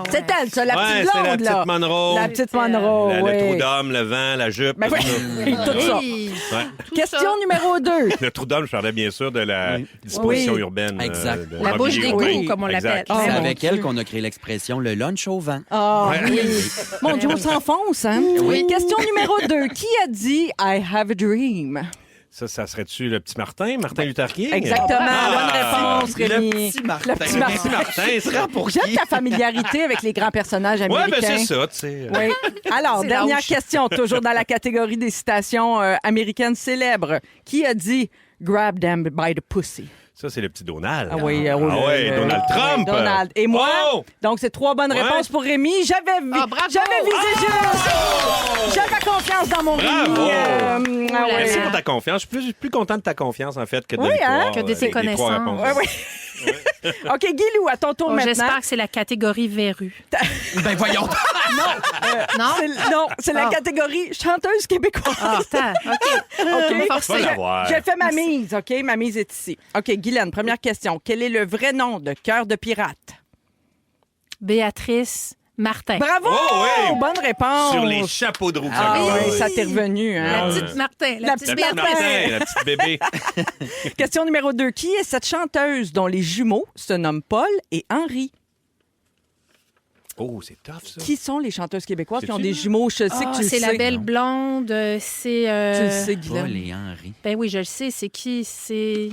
C'est elle, ça, la Ouais, petite c'est la blonde, petite là. Monroe. La petite Monroe, Le oui. trou d'homme, le vent, la jupe. Ben tout oui, ça. tout ça. Oui. Ouais. Tout Question ça. numéro 2. Le trou d'homme, je parlais bien sûr de la disposition Oui. urbaine. Exact. de La bouche mobilier d'égout, urbain. comme on l'appelle. Exact. Oh, C'est mon avec Dieu. elle qu'on a créé l'expression le lunch au vent. Ah Ouais. oui. Mon Dieu, on s'enfonce, hein? Oui. Question numéro 2. Qui a dit I have a dream? Ça serait-tu le petit Martin Luther King? Exactement. Bonne réponse, Rémi. Le petit Martin. Le petit Martin. Martin, ça. Pour J'aime qui? ta familiarité avec les grands personnages Ouais, américains. ben c'est ça, tu sais. Oui. Alors, C'est dernière lâche. question, toujours dans la catégorie des citations américaines célèbres. Qui a dit « Grab them by the pussy » ? Ça, c'est le petit Donald. Ah oui, Donald Trump. Donald. Et moi, Oh! donc c'est 3 bonnes Ouais. réponses pour Rémi. J'avais bravo! visé juste. J'avais confiance dans mon Bravo! Rémi. Ah ouais. Merci pour ta confiance. Je suis plus content de ta confiance, en fait, que de Oui, la victoire, hein? Que de des tes trois connaissances. réponses. Ouais, oui. OK, Guilou, à ton tour Oh, maintenant. j'espère que c'est la catégorie verrue. Ben voyons. Non? C'est la Ah. catégorie chanteuse québécoise. Ah, attends. OK. OK. Forcé. Va l'avoir. J'ai fait ma mise, OK? Ma mise est ici. OK, Guylaine, première question. Quel est le vrai nom de Cœur de pirate? Béatrice Martin. Bravo! Oh, oui! Bonne réponse. Sur les chapeaux de roue. Ah ça oui, gosse. ça t'est revenu. Hein? La petite Martin. La Le petite petit Martin, la petite bébé. Question numéro 2. Qui est cette chanteuse dont les jumeaux se nomment Paul et Henri? Oh, c'est tough, ça. Qui sont les chanteuses québécoises qui ont Sais-tu, des là? jumeaux? Je sais que tu le sais. C'est la belle blonde. C'est. Tu le sais, Paul Guylaine. et Henri. Ben oui, je le sais. C'est qui? C'est.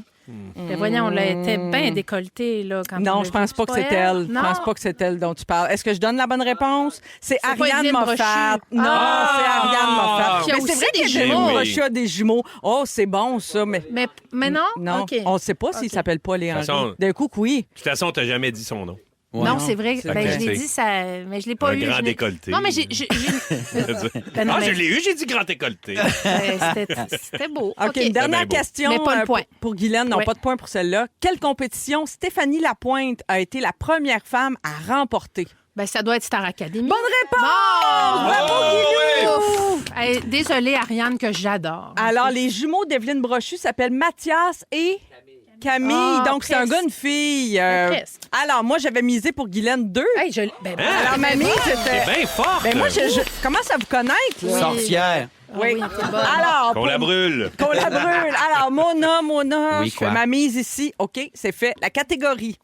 Ben voyons, on était bien décolleté, là. Quand on Non, l'a je pense vu. pas que c'est elle. Je Non. pense pas que c'est elle dont tu parles. Est-ce que je donne la bonne réponse? C'est pas Ariane Evelyne Moffat. Brochu. Non, Ah! c'est Ariane Moffat. Qui a Mais c'est aussi vrai des que jumeaux. Evelyne Oui. Brochu a des jumeaux. Oh, c'est bon, ça, mais... Mais non? Non, OK. on ne sait pas s'il OK. s'appelle Paul et Henri. façon- D'un coup, oui. De toute façon, t'as jamais dit son nom. Ouais. Non, c'est vrai. C'est Ben, vrai. je l'ai dit, ça... mais je l'ai pas Un eu. grand je l'ai- décolleté. Non, mais j'ai... Ben non, Ah, mais- je l'ai eu, j'ai dit grand décolleté. C'était beau. OK, une dernière Ben beau. question Mais pas le point. pour Guylaine. Non, Ouais. pas de point pour celle-là. Quelle compétition Stéphanie Lapointe a été la première femme à remporter? Ben, ça doit être Star Academy. Bonne réponse! Bravo, Guilou! Ouf! Hey, désolée, Ariane, que j'adore. Alors, les jumeaux d'Evelyne Brochu s'appellent Mathias et Camille. Ah, Donc, c'est un presque. gars, une fille. Presque. Alors, moi, j'avais misé pour Guylaine 2. Hey, ben, Alors, mamie, T'es c'était... bien forte. Ben moi, je commence à vous connaître. Là. Sorcière. Oui. oui, t'es bonne. Alors, Qu'on la brûle. qu'on la brûle. Alors, Mona, Oui, je fais quoi? ma mise ici. OK, c'est fait. La catégorie.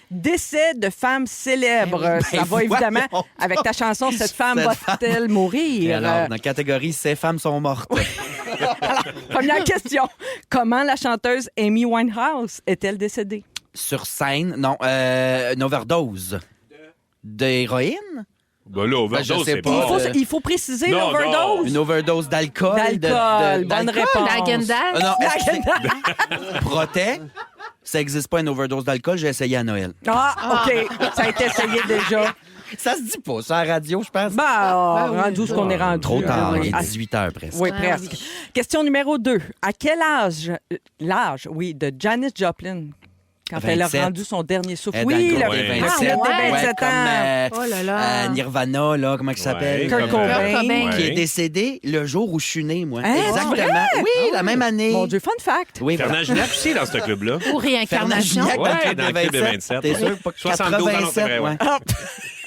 Décès de femmes célèbres. Ça va voyons. évidemment avec ta chanson Cette femme Cette va-t-elle mourir? Et alors, dans la catégorie Ces femmes sont mortes. Première question. Comment la chanteuse Amy Winehouse est-elle décédée? Sur scène, non, une overdose. D'héroïne? Ben là, Ben, je overdose, sais c'est pas. pas. Il faut préciser Non, l'overdose. Une overdose d'alcool. D'alcool. Bonne d'alcool. réponse. La Gendal. Ah non, La Protet, ça n'existe pas une overdose d'alcool, j'ai essayé à Noël. Ah, OK. Ça a été essayé déjà. Ça se dit pas, ça, à la radio, je pense. Rendu où ce qu'on est rendu. Trop tard, Oui. il est Ah, 18h presque. oui, Ah, presque. oui. Question numéro 2. À quel âge, de Janis Joplin, quand elle a 27. rendu son dernier souffle? Elle est Oui, dans le le Ouais. côté 27. Ah, ouais, Ouais, 27 comme ans. Oh là là. Nirvana, là, comment il s'appelle? Kurt Cobain. Cobain. Qui est Ouais. décédé le jour où je suis né, moi. Hein, Exactement. c'est vrai? Oui, la même année. Mon Dieu, fun fact. Oui, Fernand voilà. Gignac aussi dans ce club-là. Ou Fernand réincarnation. Gignac Ouais, dans le club des 27. T'es sûr? Pas 72, non, c'est vrai, ouais.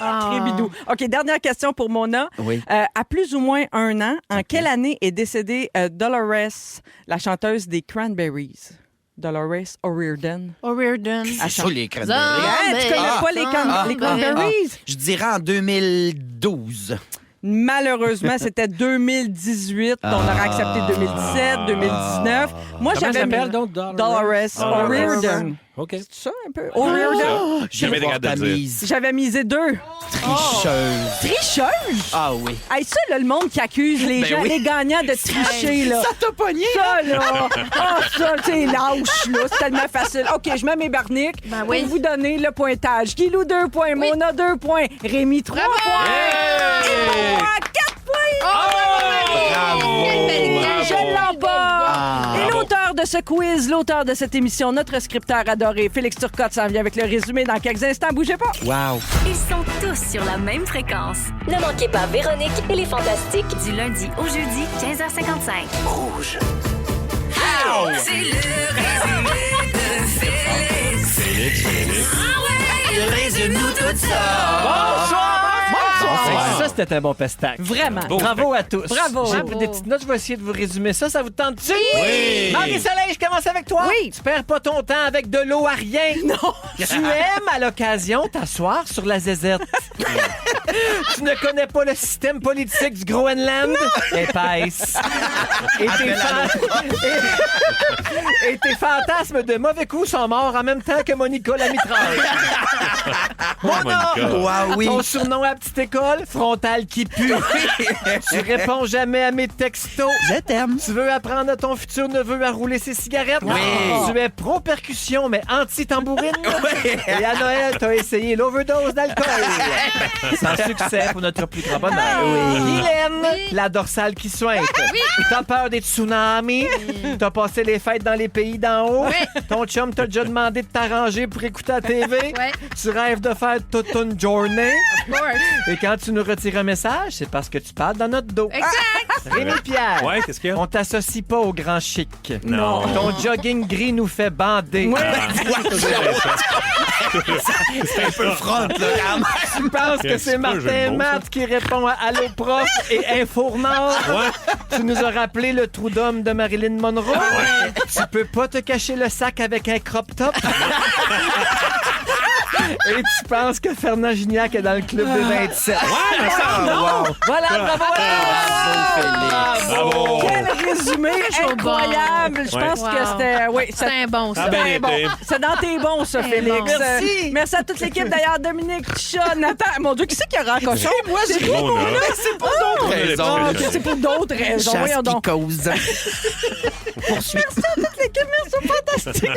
Ah. Très bidou. OK, dernière question pour Mona. Oui. À plus ou moins 1 an, en quelle année est décédée Dolores, la chanteuse des Cranberries? Dolores O'Riordan. O'Riordan. À Sur les cranberries. Hein, tu connais pas les Cranberries? Je dirais en 2012. Malheureusement, c'était 2018. On aurait accepté 2017, 2019. Moi, Comment j'avais elle s'appelle, mis donc, Dolores? Dolores O'Riordan. OK. C'est ça, un peu? O'Riordan. Jamais Voir capable ta de dire. mise. J'avais misé 2. Tricheuse. Tricheuse? Ah oui. Hey, ça, là, le monde qui accuse les Ben gens, oui. les gagnants de tricher, là. Ça t'a pogné? Ça, là! Ah, ça, c'est lâche, là. C'est tellement facile. OK, je mets mes barniques Ben oui. pour vous donner le pointage. Guilou, 2 points. Mona, 2 points. Rémi, 3 points. Et moi, 4 points. Bravo. Je l'emporte. Ah. Et l'auteur de ce quiz, l'auteur de cette émission, notre scripteur adoré, Félix Turcotte, s'en vient avec le résumé dans quelques instants. Bougez pas. Wow. Ils sont tous sur la même fréquence. Ne manquez pas Véronique et les Fantastiques. Du lundi au jeudi, 15h55. Rouge. C'est le résumé de Félix. Résume-nous tout ça. Bonsoir! Bonsoir. Ça, c'était un bon pestac. Vraiment. Bravo à tous. Bravo. J'ai pris des petites notes, je vais essayer de vous résumer ça. Ça vous tente-tu? Oui. Marie-Soleil, je commence avec toi. Oui. Tu perds pas ton temps avec de l'eau à rien. Non. Tu aimes, à l'occasion, t'asseoir sur la zézette. Tu ne connais pas le système politique du Groenland? Épaisse. Et tes fantasmes de mauvais coups sont morts en même temps que Monica la mitraille. Monica. Wow, oui. Ton surnom à la petite école? Frontal qui pue. Tu réponds jamais à mes textos. Je t'aime. Tu veux apprendre à ton futur neveu à rouler ses cigarettes? Oui. Tu es pro-percussion, mais anti-tambourine? Et à Noël, t'as essayé l'overdose d'alcool. Sans succès pour notre plus grand bonheur. Guylaine, la dorsale qui sointe. T'as peur des tsunamis? T'as passé les fêtes dans les pays d'en haut? Ton chum t'a déjà demandé de t'arranger pour écouter la TV? Tu rêves de faire toute une journée? Et quand tu nous retires un message, c'est parce que tu parles dans notre dos. Exact. Rémi Pierre, Ouais, qu'est-ce qu'il y a? on t'associe pas au grand chic. Non. Ton jogging gris nous fait bander. C'est un peu front, là, quand même. Tu penses que c'est C'est pas un jeu Martin de mots, Matt qui répond à Allo Prof et Infournard? Tu nous as rappelé le trou d'homme de Marilyn Monroe? Tu peux pas te cacher le sac avec un crop top? Et tu penses que Fernand Gignac est dans le club des 27? Wow. Voilà, bravo! Quel résumé Toujours incroyable. Je pense Ouais. que c'était... Oui, C'est un bon, ça. Ah ben, c'était bon. été. C'est dans tes bons, ça, Félix. bon. Merci. Merci à toute l'équipe. D'ailleurs, Dominique, Ticha, Nathan. Mon Dieu, qui c'est qui a un cochon? Moi, c'est Bon, là. C'est pour d'autres raisons. Ah, ok, c'est pour d'autres raisons. Chasse Voyons qui donc. cause. Poursuite. L'équipe, merci, fantastique.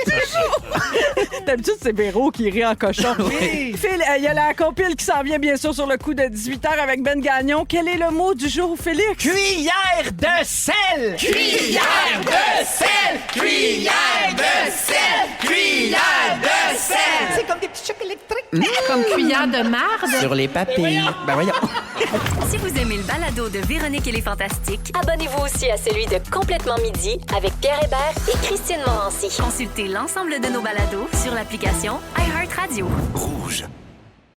D'habitude, c'est Véro qui rit en cochon. Oui. Phil, il y a la compile qui s'en vient, bien sûr, sur le coup de 18h avec Ben Gagnon. Quel est le mot du jour, Félix? Cuillère de sel! Cuillère de sel! Cuillère de sel! Cuillère de sel! C'est comme des petits chocs électriques. Comme cuillère de marde. Sur les papilles. Ben voyons. Si vous aimez le balado de Véronique et les Fantastiques, Abonnez-vous aussi à celui de Complètement Midi avec Pierre Hébert et Christine Morancy. consultez l'ensemble de nos balados sur l'application iHeartRadio. Rouge.